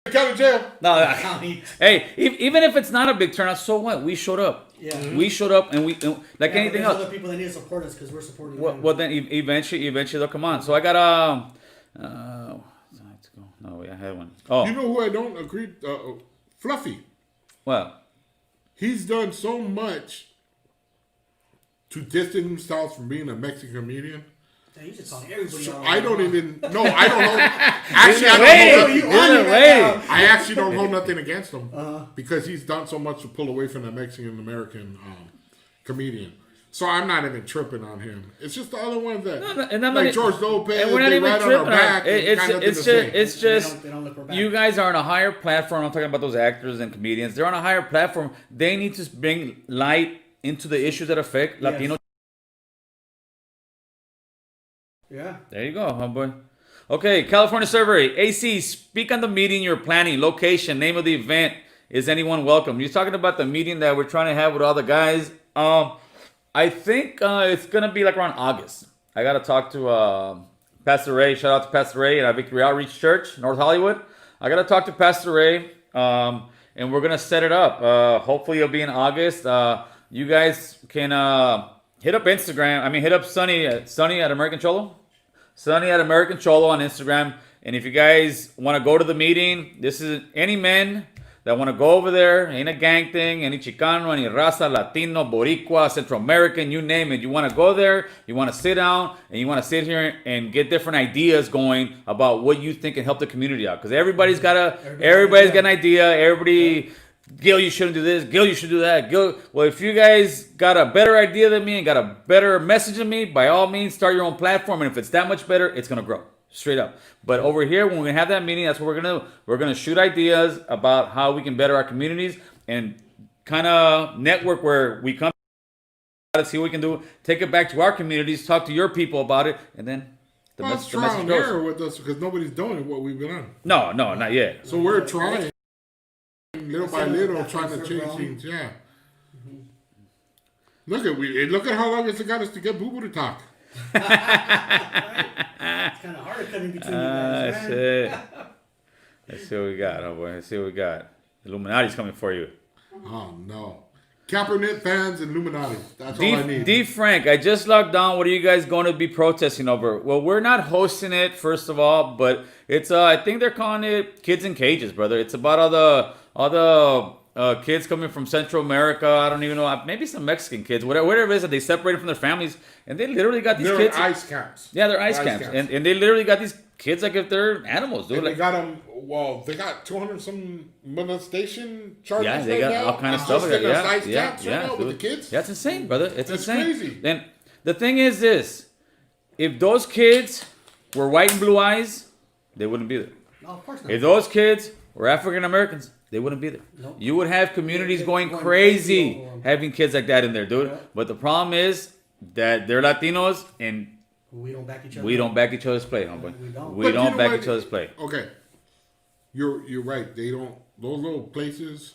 I. County jail. No, County. hey, even if it's not a big turnout, so what? We showed up. Yeah. We showed up, and like Yeah, but anything there's else. other people that need to support us because we're supporting Well, them. well, then eventually they'll come on. So I got let's go. No, wait, I had one. Oh, You know who I don't agree? Fluffy. well, He's done so much to distance themselves from being a Mexican comedian. You just calling everybody So out. I don't even. No, I don't know. Actually, I Wait, don't know. wait. I actually don't hold nothing against him because he's done so much to pull away from the Mexican American comedian. So I'm not even tripping on him. It's just the other ones that, and I'm like not- George Lopez, and we're not they even ride on tripping our on back. it. and got nothing to say. It's just They don't look our back. you guys are on a higher platform. I'm talking about those actors and comedians. They're on a higher platform. They need to bring light into the issues that affect Latino. Yeah. There you go, homeboy. Okay, California survey. AC, speak on the meeting you're planning, location, name of the event. Is anyone welcome? You're talking about the meeting that we're trying to have with all the guys. I think it's gonna be like around August. I gotta talk to Pastor Ray. Shout out to Pastor Ray at Victory Outreach Church, North Hollywood. I gotta talk to Pastor Ray, and we're gonna set it up. Hopefully it'll be in August. You guys can hit up Instagram. I mean, hit up Sunny at American Cholo. Sunny at American Cholo on Instagram. And if you guys want to go to the meeting, this is any men that want to go over there. Ain't a gang thing. Any Chicano, any Raza, Latino, Boricua, Central American, you name it. You want to go there. You want to sit down and you want to sit here and get different ideas going about what you think can help the community out. Because everybody's got an idea. Everybody. Gil, you shouldn't do this. Gil, you should do that. Gil, well, if you guys got a better idea than me and got a better message than me, by all means, start your own platform. And if it's that much better, it's going to grow. Straight up. But over here, when we have that meeting, that's what we're going to do. We're going to shoot ideas about how we can better our communities and kind of network where we come to see what we can do. Take it back to our communities, talk to your people about it, and then the message trial goes. error with us because nobody's doing what we've been on. No, not yet. So we're trying. Little by little, trying to change things. Yeah. Look at how long it's got us to get Boo Boo to talk. It's kind of hard cutting between you guys, man. Shit. Let's see what we got, homeboy. Let's see what we got. Illuminati's coming for you. Oh no, Kaepernick fans and Illuminati. That's all I need. D Frank, I just logged on. What are you guys going to be protesting over? Well, we're not hosting it, first of all, but it's I think they're calling it Kids in Cages, brother. It's about all the kids coming from Central America. I don't even know, maybe some Mexican kids, whatever it is that they separated from their families, and they literally got these They're kids. ice camps. Yeah, they're ice camps. And they literally got these kids like if they're animals, dude. And they Like, got them. Well, they got 200 some molestation charges. yeah, they right got now. all kind of And stuff. just in Yeah, those ice yeah, camps right now with the dude. kids. That's insane, brother. It's That's insane. crazy. And the thing is this: if those kids were white and blue eyes, they wouldn't be there. No, of course not. If those kids were African Americans, they wouldn't be there. Nope. You would have communities They're going going crazy crazy over 'em. having kids like that in there, dude. Yeah. But the problem is that they're Latinos and We don't back each other. we don't back each other's play, homeboy. We don't. We But don't you know back what? each other's play. Okay, you're right. They don't. Those little places.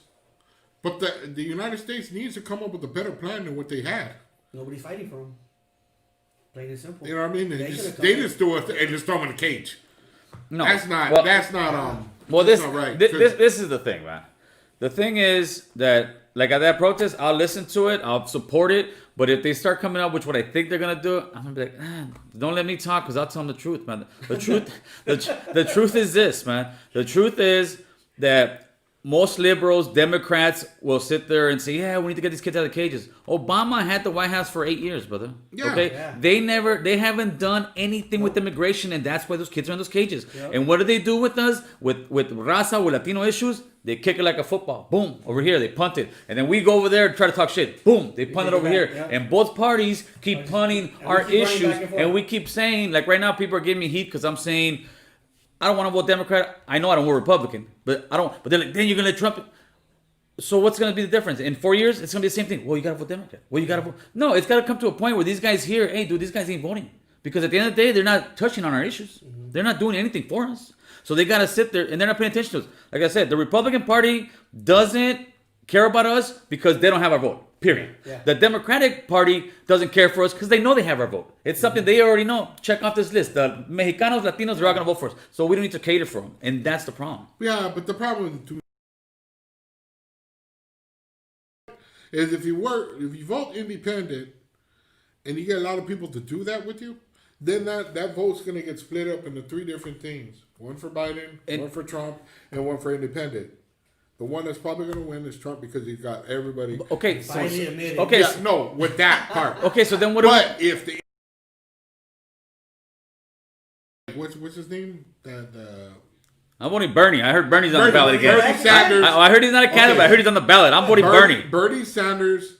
But the United States needs to come up with a better plan than what they had. Nobody's fighting for them. Plain and simple. You know what I mean? They They should've just come do it and just throw them in a cage. No, That's not. Well, that's not. Well, that's this not right. this is the thing, man. The thing is that, like at that protest, I'll listen to it, I'll support it. But if they start coming up with what I think they're gonna do, I'm gonna be like, don't let me talk, because I'll tell them the truth, man. The truth, the truth is this, man. The truth is that most liberals, Democrats will sit there and say, yeah, we need to get these kids out of cages. Obama had the White House for 8 years, brother. Yeah. Okay? Yeah. They haven't done anything with immigration, and that's why those kids are in those cages. Yep. And what do they do with us? With Raza, with Latino issues? They kick it like a football. Boom, over here, they punt it. And then we go over there and try to talk shit. Boom, they punt it kick it over back, here. yeah. And both parties keep punting and we our keep running issues. back and forth. And we keep saying, like right now, people are giving me heat because I'm saying, I don't want to vote Democrat. I know I don't vote Republican, but I don't. But they're like, then you're gonna let Trump. So what's gonna be the difference? In 4 years, it's gonna be the same thing. Well, you gotta vote Democrat. Well, you gotta vote. No, it's gotta come to a point where these guys here, hey, dude, these guys ain't voting because at the end of the day, they're not touching on our issues. They're not doing anything for us. So they gotta sit there and they're not paying attention to us. Like I said, the Republican Party doesn't care about us because they don't have our vote. Period. Yeah. The Democratic Party doesn't care for us because they know they have our vote. It's something they already know. Check off this list. The Mexicanos, Latinos, they're all going to vote for us. So we don't need to cater for them. And that's the problem. Yeah, but the problem is if you vote independent and you get a lot of people to do that with you, then that vote's going to get split up into three different things. One for Biden, one for Trump, and one for independent. the one that's probably going to win is Trump because he's got everybody. Okay, so, Finally admitted. okay, Yeah, no, with that part. okay. So then what? But if the what's his name? I'm voting Bernie. I heard Bernie's on the ballot again. Bernie Sanders. I heard he's not a candidate. But I heard he's on the ballot. I'm voting Bernie. Bernie Sanders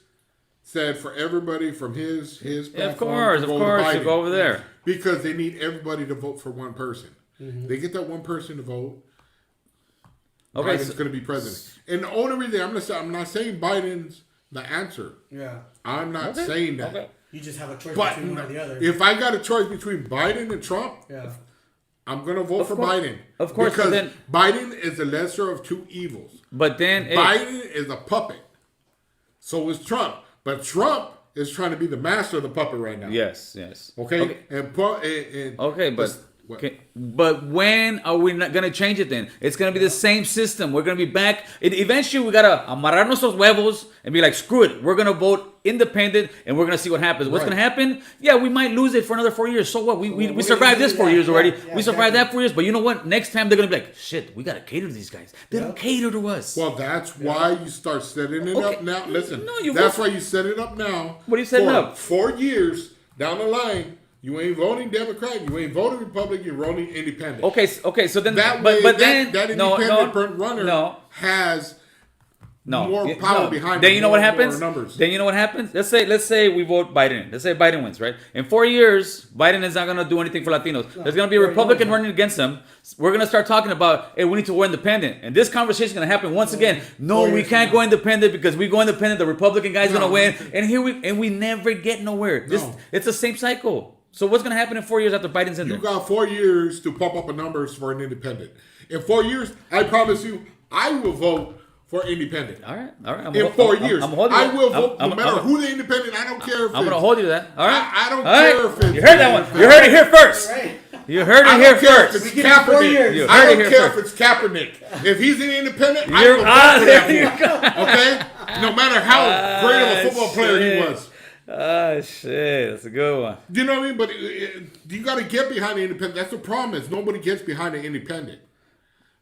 said for everybody from his Yeah, of platform course, to of vote course, Biden, to go over there. because they need everybody to vote for one person. They get that one person to vote. Okay, Biden's going to be president. And the only reason I'm not saying Biden's the answer. Yeah. I'm not saying that. Okay. You just have a choice But between one or the other. if I got a choice between Biden and Trump, Yeah. I'm going to vote for course. Biden. Of course, because but then- Biden is the lesser of two evils. But then, Biden is a puppet. So is Trump. But Trump is trying to be the master of the puppet right now. yes. Okay? Okay, And but but when are we not gonna change it? Then it's gonna be the same system. We're gonna be back. Eventually, we gotta amarrar nuestros huevos and be like, screw it. We're gonna vote independent, and we're gonna see what happens. What's Right. gonna happen? Yeah, we might lose it for another 4 years. So what? We we're survived gonna this do 4 that. years already. Yeah, We survived exactly. that 4 years. But you know what? Next time they're gonna be like, shit, we gotta cater to these guys. They don't cater to us. well, that's why you start setting it Okay. up now. Listen, No, you that's vote- why you set it up now. What are you setting for up? 4 years down the line, you ain't voting Democrat, you ain't voting Republican, you're voting Independent. Okay, so then, That way, but then that no, independent runner no. has No, more yeah, power no. behind Then him, you know what more happens. numbers. Then you know what happens. Let's say we vote Biden. Let's say Biden wins, right? In 4 years, Biden is not gonna do anything for Latinos. There's gonna be a Republican running against him. We're gonna start talking about, hey, we need to go independent, and this conversation is gonna happen once again. No, 4 we years can't from go independent because we go independent. The Republican guy's No. gonna win, and we never get nowhere. No. It's the same cycle. So what's gonna happen in 4 years after Biden's in You there? got 4 years to pump up the numbers for an independent. In 4 years, I promise you, I will vote for independent. All right. I'm In 4 years, I'm holding I you. will vote I'm- no matter I'm- who the independent. I don't care if I'm gonna it's- hold you to that. All right. I don't All right. care if it's. You heard that one. You heard it here first. Right. You heard I it here don't care if first. it's We give it 4 Kaepernick. years. You I heard it don't here care first. if it's Kaepernick. If he's an independent, I You're will out. vote for There that you fool. Okay? No matter how great of a football player he shit. was. Ah, shit. That's a good one. Do you know what I mean? But you got to get behind the independent. That's the problem is nobody gets behind the independent.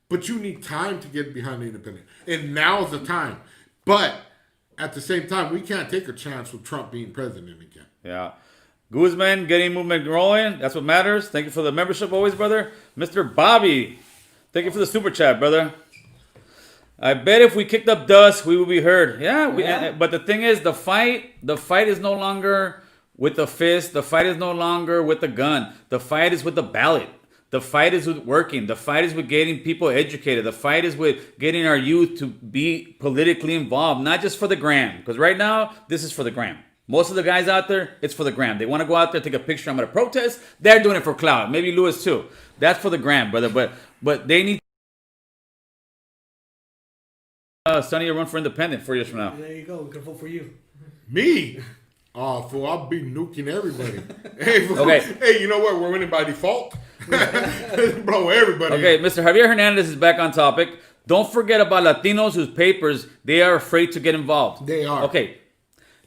But you need time to get behind the independent. And now's the time. But at the same time, we can't take a chance with Trump being president again. Yeah. Guzman getting movement rolling. That's what matters. Thank you for the membership always, brother. Mr. Bobby, thank you for the super chat, brother. I bet if we kicked up dust, we would be heard. Yeah. But the thing is, the fight is no longer with the fist. The fight is no longer with the gun. The fight is with the ballot. The fight is with working. The fight is with getting people educated. The fight is with getting our youth to be politically involved, not just for the gram. Because right now, this is for the gram. Most of the guys out there, it's for the gram. They want to go out there, take a picture. I'm going to protest. They're doing it for clout. Maybe Lewis too. That's for the gram, brother. But they need Sonny to run for independent 4 years from now. There you go. We can vote for you. Me? Oh, fool, I'll be nuking everybody. Hey, fool, Okay. hey, you know what? We're winning by default. Blow everybody. Okay, Mr. Javier Hernandez is back on topic. Don't forget about Latinos whose papers, they are afraid to get involved. They are. Okay.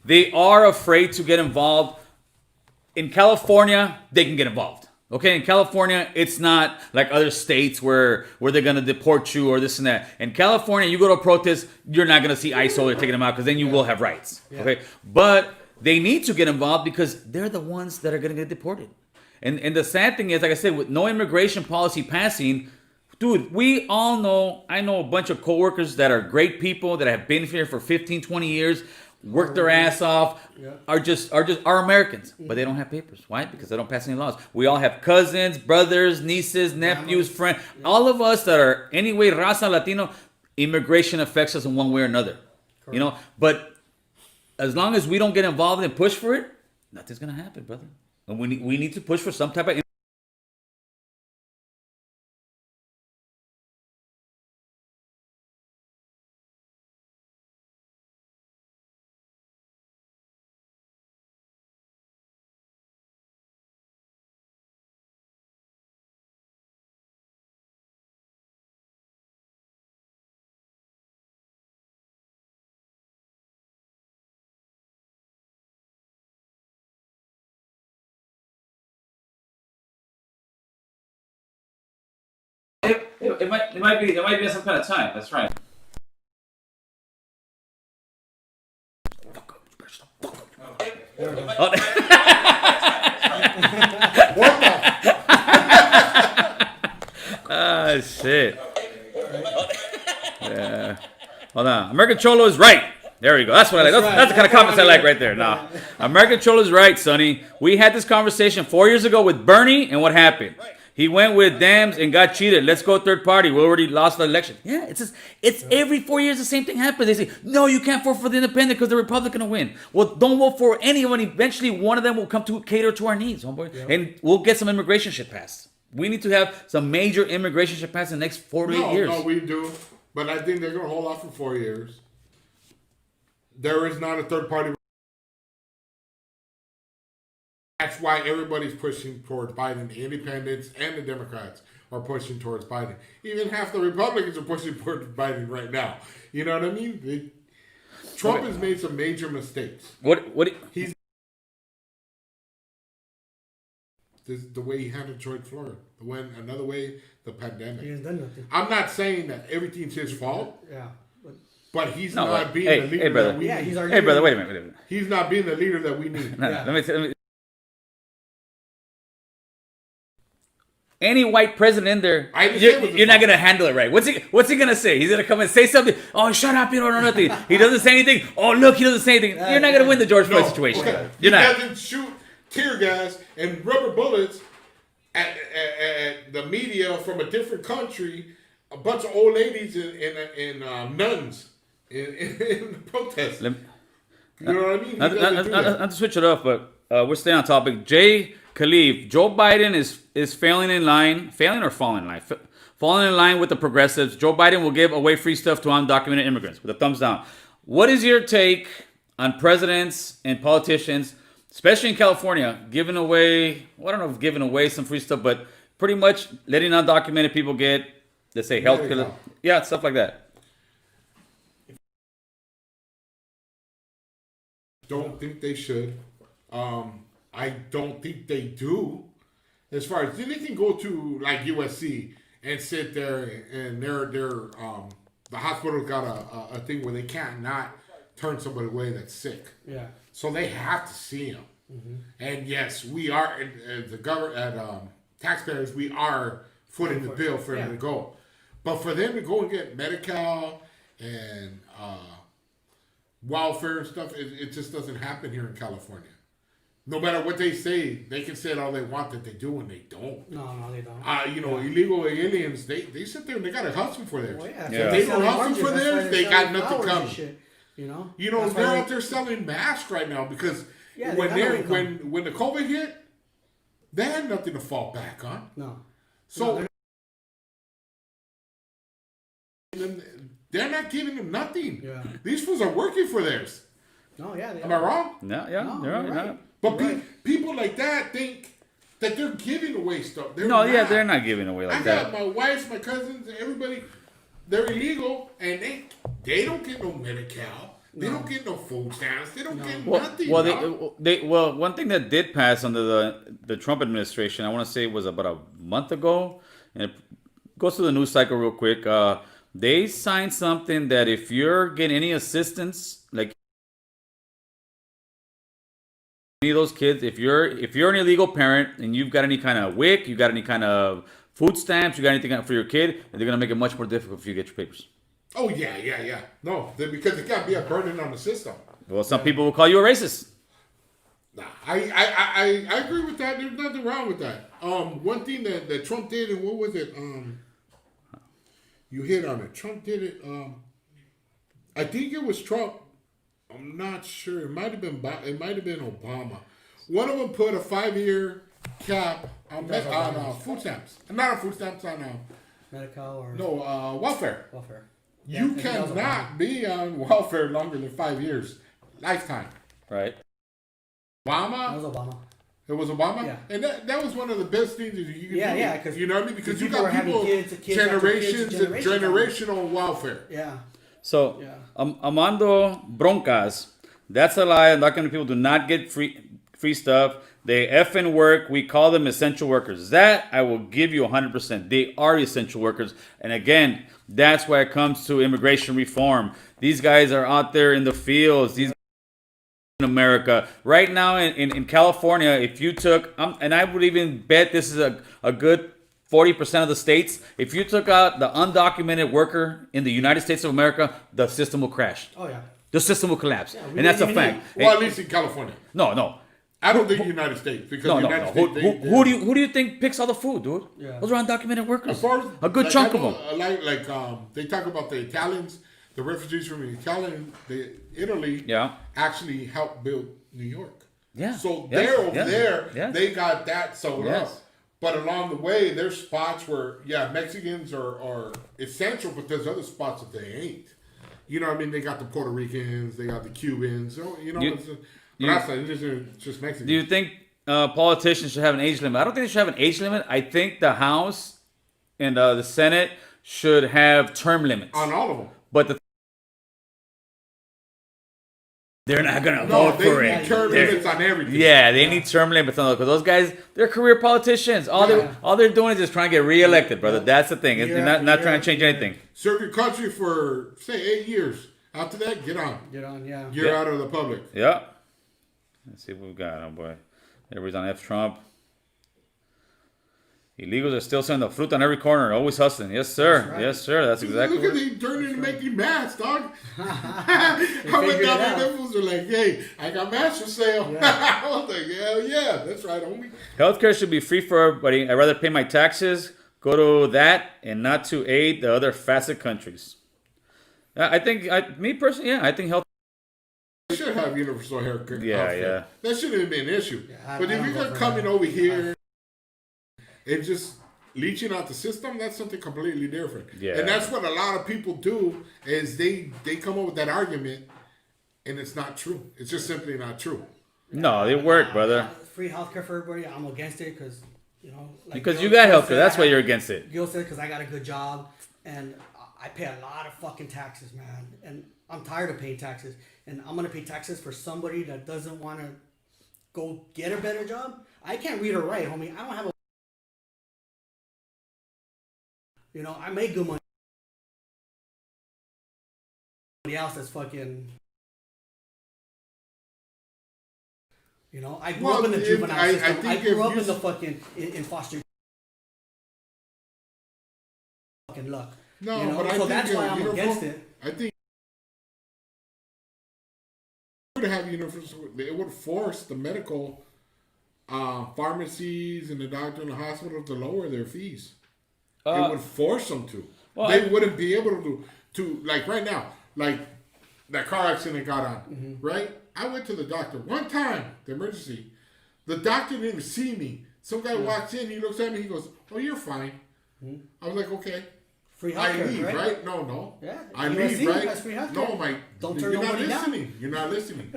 They are afraid to get involved. In California, they can get involved. Okay, in California, it's not like other states where they're going to deport you or this and that. In California, you go to a protest, you're not going to see ISO or taking them out because then you will have rights. Okay, but they need to get involved because they're the ones that are going to get deported. And the sad thing is, like I said, with no immigration policy passing, dude, we all know, I know a bunch of coworkers that are great people that have been here for 15, 20 years, work their ass off, are Americans, but they don't have papers. Why? Because they don't pass any laws. We all have cousins, brothers, nieces, nephews, friends. All of us that are anyway raza Latino, immigration affects us in one way or another. You know, but as long as we don't get involved and push for it, nothing's gonna happen, brother. And we need to push for some type of it might be some kind of time. That's right. Oh, What the? ah, shit. Yeah. Hold on. American Cholo is right. There we go. That's what I like. That's the kind of comments I like right there. Nah. American Cholo is right, Sonny. We had this conversation 4 years ago with Bernie, and what happened? He went with Dems and got cheated. Let's go third party. We already lost the election. Yeah, it's every 4 years the same thing happens. They say, no, you can't vote for the independent because the Republican will win. Well, don't vote for anyone. Eventually, one of them will come to cater to our needs, homeboy. Yep. And we'll get some immigration shit passed. We need to have some major immigration shit passed in the next 4 to 8 years. No, we do. But I think they're going to hold off for 4 years. There is not a third party. That's why everybody's pushing towards Biden. The independents and the Democrats are pushing towards Biden. Even half the Republicans are pushing towards Biden right now. You know what I mean? Trump has made some major mistakes. He's the way he handled George Floyd. Another way, the pandemic. He hasn't done nothing. I'm not saying that everything's his fault. Yeah. But he's not being the leader that we need. Hey, brother, wait a minute. He's not being the leader that we need. Let me any white president in there, you're not gonna handle it right. What's he gonna say? He's gonna come and say something. Oh, shut up! You don't know nothing. He doesn't say anything. Oh, look, he doesn't say anything. You're not gonna win the George Floyd situation. Okay. You're not. He doesn't shoot tear gas and rubber bullets at the media from a different country. A bunch of old ladies and nuns in protest. You know what I mean? Not to switch it up, but we're staying on topic. Jay Khalif, Joe Biden is falling in line with the progressives. Joe Biden will give away free stuff to undocumented immigrants with a thumbs down. What is your take on presidents and politicians, especially in California, giving away, well, I don't know if giving away some free stuff, but pretty much letting undocumented people get, let's say, health care, yeah, stuff like that? Don't think they should. I don't think they do. As far as they can go to like USC and sit there and the hospital's got a thing where they can't not turn somebody away that's sick. Yeah. So they have to see them. Mm-hmm. And yes, we are the government taxpayers. We are footing the bill for them to go, but for them to go and get Medi-Cal and welfare and stuff, it just doesn't happen here in California. No matter what they say, they can say it all they want that they do, and they don't. No, they don't. Illegal aliens, they sit there and they got to hustle for theirs. Well, If they don't hustle for theirs, they got nothing coming. You know, they're out there selling masks right now because when the COVID hit, they had nothing to fall back on. No. So they're not giving them nothing. Yeah. These fools are working for theirs. No, yeah. Am I wrong? No, yeah, no, you're right. right. But people like that think that they're giving away stuff. They're not giving away like that. I got my wife, my cousins, everybody. They're illegal, and they don't get no Medi-Cal. They don't get no food stamps. They don't get nothing. Well, one thing that did pass under the Trump administration, I want to say it was about a month ago, and it goes through the news cycle real quick. They signed something that if you're getting any assistance, like any of those kids, if you're an illegal parent and you've got any kind of WIC, you got any kind of food stamps, you got anything for your kid, they're gonna make it much more difficult for you to get your papers. Oh yeah. No, because it can't be a burden on the system. Well, some people will call you a racist. Nah, I agree with that. There's nothing wrong with that. One thing that Trump did, and what was it? You hit on it. Trump did it. I think it was Trump. I'm not sure. It might have been Obama. One of them put a 5-year cap on food stamps. Not on food stamps, on Medi-Cal or welfare. Welfare. You cannot be on welfare longer than 5 years, lifetime. Right. Obama. That was Obama. It was Obama? Yeah. And that was one of the best things that you could do. Yeah, because you know what I mean? Because you got people, generations and generational welfare. Yeah. So, Amando Broncas, that's a lie. Undocumented people do not get free stuff. They effing work. We call them essential workers. That I will give you 100%. They are essential workers. And again, that's why it comes to immigration reform. These guys are out there in the fields. These in America right now in California. If you took, and I would even bet this is a good 40% of the states. If you took out the undocumented worker in the United States of America, the system will crash. Oh yeah. The system will collapse, we and that's a didn't even fact. Well, at least in California. No. I don't think United States because No. United States. Who do you think picks all the food, dude? Yeah. Those are undocumented workers. As far as, A good like, chunk I of know, them. they talk about the Italians, the refugees from Italy, Yeah. actually helped build New York. Yeah. So Yes. they're over Yes. there, Yes. they got that sewed Yes. up. But along the way, there's spots where, Mexicans are essential, but there's other spots that they ain't. You know what I mean? They got the Puerto Ricans, they got the Cubans. So, it's just Mexicans. Do you think politicians should have an age limit? I don't think they should have an age limit. I think the House and the Senate should have term limits. On all of them. But they're not gonna No, vote they for need it. term They're- limits on everything. Yeah, they need term limits on those because those guys, they're career politicians. All they're doing is just trying to get reelected, brother. That's the thing. They're not trying to change anything. Serve your country for, say, 8 years. After that, get on. Get on, yeah. You're out of the public. Yeah. Let's see what we've got. Oh boy, everybody's on F Trump. Illegals are still selling the fruit on every corner, always hustling. Yes, sir. That's right. Yes, sir. That's exactly. Look at they turning and making masks, dog. I went figured it down out. there, fools are like, hey, I got masks for sale. I was like, hell yeah, that's right, homie. Healthcare should be free for everybody. I'd rather pay my taxes, go to that, and not to aid the other facet countries. I think, me personally, I think health. They should have universal haircut. Yeah. That shouldn't be an issue. I But if don't you're vote for coming that. over here and just leeching out the system, that's something completely different. Yeah. And that's what a lot of people do is they come up with that argument and it's not true. It's just simply not true. No, they work, brother. Free healthcare for everybody. I'm against it because like Because Gil- you got Gil healthcare. said, That's why you're against it. Gil said because I got a good job and I pay a lot of fucking taxes, man. And I'm tired of paying taxes. And I'm gonna pay taxes for somebody that doesn't want to go get a better job. I can't read or write, homie. I don't have a. I make good money. Somebody else that's fucking. I grew up in the juvenile system. I grew up in the fucking in foster. Fucking luck. No, but I so think that's why I'm against it. I think would have universal. It would force the medical pharmacies and the doctor and the hospital to lower their fees. It would force them to. Well, They wouldn't be able to like right now, like that car accident got on, Mm-hmm. right? I went to the doctor one time, the emergency. The doctor didn't even see me. Some guy walks in, he looks at me, he goes, "Oh, you're fine." I was like, "Okay." Free I healthcare, leave, right? right? No. Yeah, I USC leave, right? has free healthcare. No, my. Don't turn you're not nobody down. listening. You're not listening.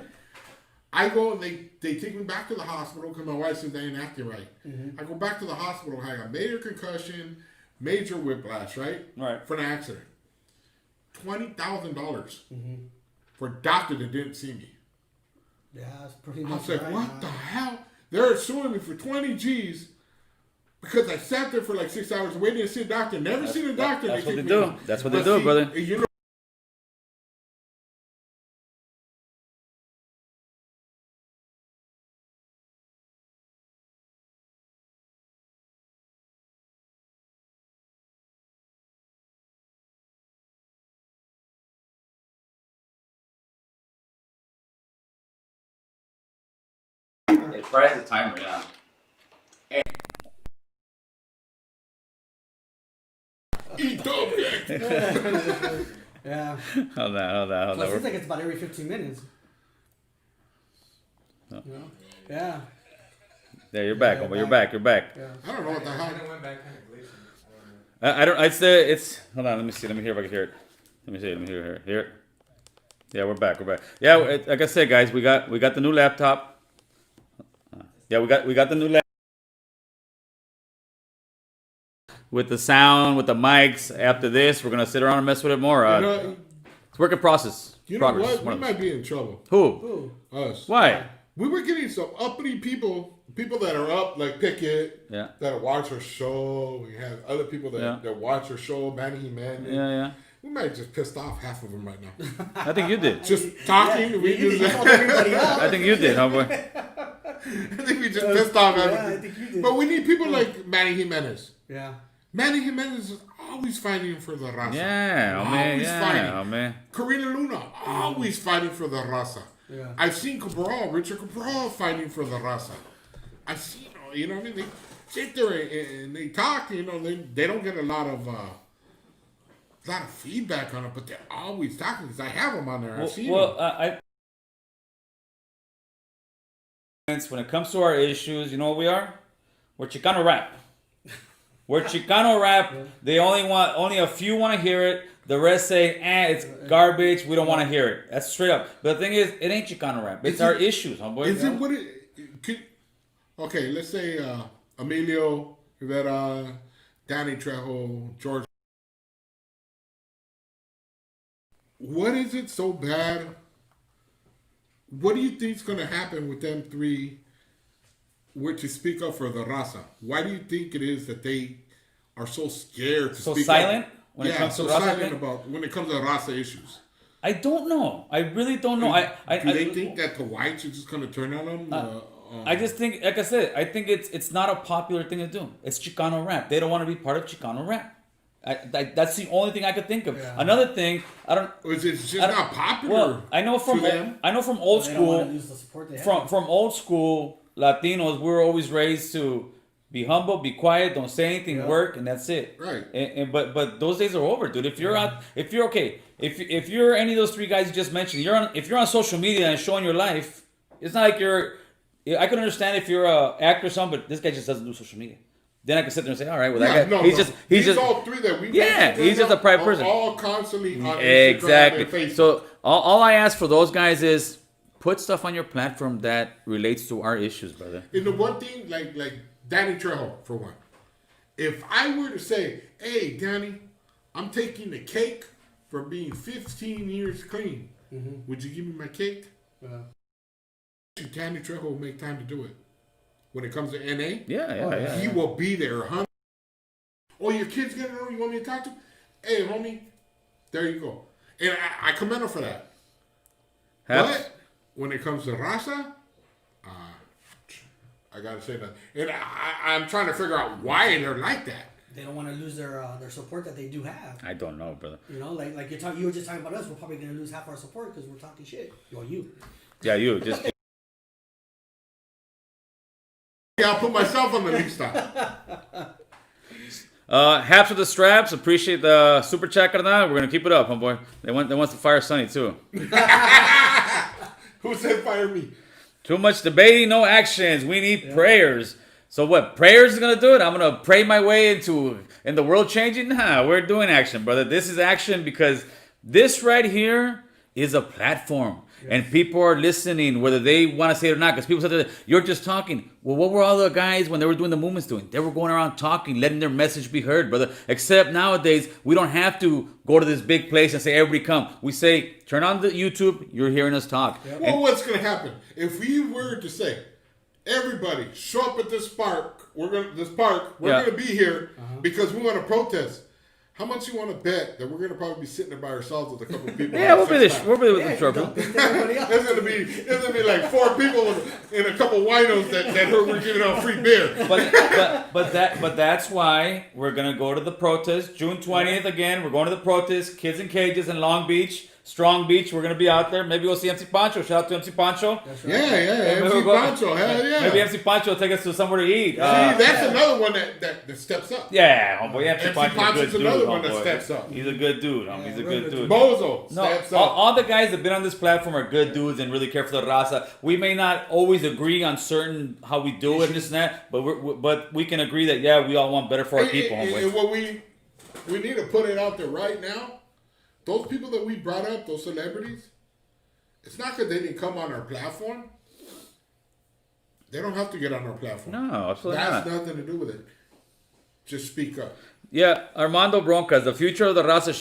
I go and they take me back to the hospital because my wife says I ain't acting right. Mm-hmm. I go back to the hospital. I got major concussion, major whiplash, right? Right. For an accident. $20,000 Mm-hmm. for a doctor that didn't see me. Yeah, that's pretty I much was like, right, what man. the hell? They're suing me for 20 G's because I sat there for like 6 hours waiting to see a doctor. Never seen a doctor. That's what they kicked me do. out. That's what they But do, see, brother. You know, It's right at the timer, yeah. eat up, man. Yeah. Hold on. Plus, it seems like it's about every 15 minutes. Yeah. There, you're back. Yeah, You're back. Yeah. I don't know what the hell. Kind of went back kind of glacial. I don't know. I don't. I'd say it's. Hold on. Let me see. Let me hear if I can hear it. Let me see. Let me hear it. Yeah, we're back. Yeah, like I said, guys, we got the new laptop. Yeah, we got the new laptop with the sound, with the mics. After this, we're gonna sit around and mess with it more. It's work in process. You know Progress. what? One We of might us. be in trouble. Who? Us. Why? We were getting some uppity people that are up, like Pickett, Yeah. that watch our show. We have other people that watch our show, Manny Jimenez. Yeah. We might have just pissed off half of them right now. I think you did. Just talking, You called everybody out. I think you did, homeboy. I think we just pissed off half Yeah, of I them. think you did. But we need people like Manny Jimenez. Yeah. Manny Jimenez is always fighting for the raza. Yeah, oh man, Always yeah, fighting. oh man. Karina Luna, always fighting for the raza. Yeah. I've seen Richard Cabral fighting for the raza. I've seen, you know what I mean? They sit there and they talk, you know, they don't get a lot of feedback on it, but they're always talking because I have them on there. I've seen them. When it comes to our issues, you know what we are? We're Chicano rap. We're Chicano rap. They only a few want to hear it. The rest say, it's garbage. We don't want to hear it. That's straight up. But the thing is, it ain't Chicano rap. It's our issues, homeboy. Is it what it? Okay, let's say Emilio Rivera, Danny Trejo, George. What is it so bad? What do you think is going to happen with them three? Were to speak up for the raza. Why do you think it is that they are so scared to speak silent up? when it comes to so raza silent thing? about when it comes to raza issues. I don't know. I really don't know. Do they think that the whites are just going to turn on them? I just think, like I said, I think it's not a popular thing to do. It's Chicano rap. They don't want to be part of Chicano rap. That's the only thing I could think of. Yeah. Another thing, I don't. It's just not popular. Well, I know from them. old They don't want to school. lose the support they have. From old school Latinos, we were always raised to be humble, be quiet, don't say anything, Yeah. work, and that's it. Right. But those days are over, dude. If you're if you're any of those three guys you just mentioned, if you're on social media and showing your life, it's not like you're. I can understand if you're a actor or something, but this guy just doesn't do social media. Then I can sit there and say, all right, well, that guy, he's just all three that we Yeah, he's just a private person. All constantly on Instagram exactly. and Facebook. So all I ask for those guys is put stuff on your platform that relates to our issues, brother. And the one thing, like Danny Trejo, for one, if I were to say, hey, Danny, I'm taking the cake for being 15 years clean, would you give me my cake? Danny Trejo will make time to do it. When it comes to NA, Yeah. he will be there. Oh, your kid's getting on, you want me to talk to him? Hey, homie, there you go. And I commend him for that. But when it comes to Raza, I gotta say that. And I'm trying to figure out why they're like that. They don't want to lose their support that they do have. I don't know, brother. You know, like you were just talking about us. We're probably going to lose half our support because we're talking shit. Well, you. Yeah, you just. Yeah, I'll put myself on the lista. Haps with the straps. Appreciate the super chat, carnal. We're gonna keep it up, homeboy. They want to fire Sonny too. Who said fire me? Too much debating, no actions. We need prayers. So what? Prayers is gonna do it? I'm gonna pray my way into the world changing? Nah, we're doing action, brother. This is action because this right here is a platform. And people are listening, whether they want to say it or not. Because people said that you're just talking. Well, what were all the guys when they were doing the movements doing? They were going around talking, letting their message be heard, brother. Except nowadays, we don't have to go to this big place and say, everybody come. We say, turn on the YouTube, you're hearing us talk. Yep. Well, what's going to happen? If we were to say, everybody, show up at this park. We're going to be here because we want to protest. How much you want to bet that we're going to probably be sitting there by ourselves with a couple of people? Yeah, we'll be with the short people. It's gonna be like 4 people and a couple winos that heard we're giving out free beer. But that's why we're gonna go to the protest June 20th again. We're going to the protest, Kids in Cages in Long Beach, Strong Beach. We're gonna be out there. Maybe we'll see MC Pancho. Shout out to MC Pancho. That's right. Yeah, MC Pancho. Hell yeah. Maybe MC Pancho will take us to somewhere to eat. See, that's another one that steps up. Yeah, homeboy. MC Pancho's Pancho's a good another dude, one that homeboy. steps up. He's a good dude. He's a good dude. Bozo steps up. All the guys that have been on this platform are good dudes and really care for the raza. We may not always agree on certain how we do it and this and that, but we can agree that we all want better for our people. And what we need to put it out there right now. Those people that we brought up, those celebrities, it's not because they didn't come on our platform. They don't have to get on our platform. No, absolutely not. That's nothing to do with it. Just speak up. Yeah, Armando Broncas, the future of the raza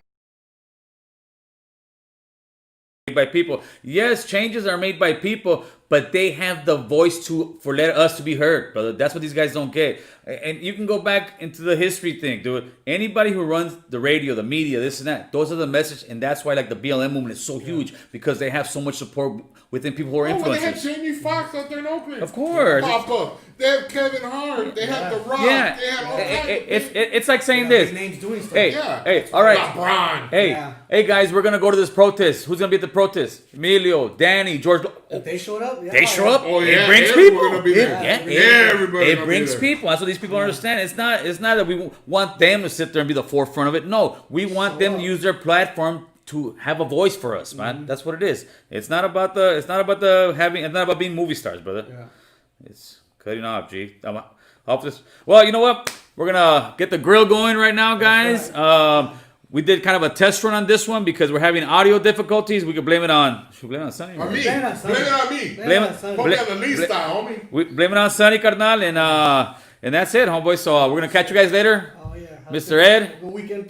made by people. Yes, changes are made by people, but they have the voice for let us to be heard, brother. That's what these guys don't get. And you can go back into the history thing, dude. Anybody who runs the radio, the media, this and that, those are the message, and that's why like the BLM movement is so huge because they have so much support within people who are Oh, well, they have influencers. Jamie Foxx out there in Oakland. Of course. Papa. They have Kevin Hart. They have The Rock. Yeah, They have all kinds of it's like saying Big this. names doing stuff. Hey, Yeah. hey, all right. LeBron. Hey, Yeah. hey, guys, we're gonna go to this protest. Who's gonna be at the protest? Emilio, Danny, George. If they showed up, yeah. They show up. Oh, It yeah, brings everyone people. gonna be there. Yeah, Everybody it gonna brings be there. people. That's what these people understand. It's not that we want them to sit there and be the forefront of it. No, we want them to use their platform to have a voice for us, man. That's what it is. It's not about being movie stars, brother. Yeah. It's cutting off, G. Well, you know what? We're gonna get the grill going right now, guys. We did kind of a test run on this one because we're having audio difficulties. We could blame it on. Should we blame it on Sunny? On me. Blame it on Blame it on me. Blame it- Put me on the lead style, homie. We blame it on Sunny Cardinal, and that's it, homeboy. So we're gonna catch you guys later. Oh, yeah. Mr. Ed. Good weekend.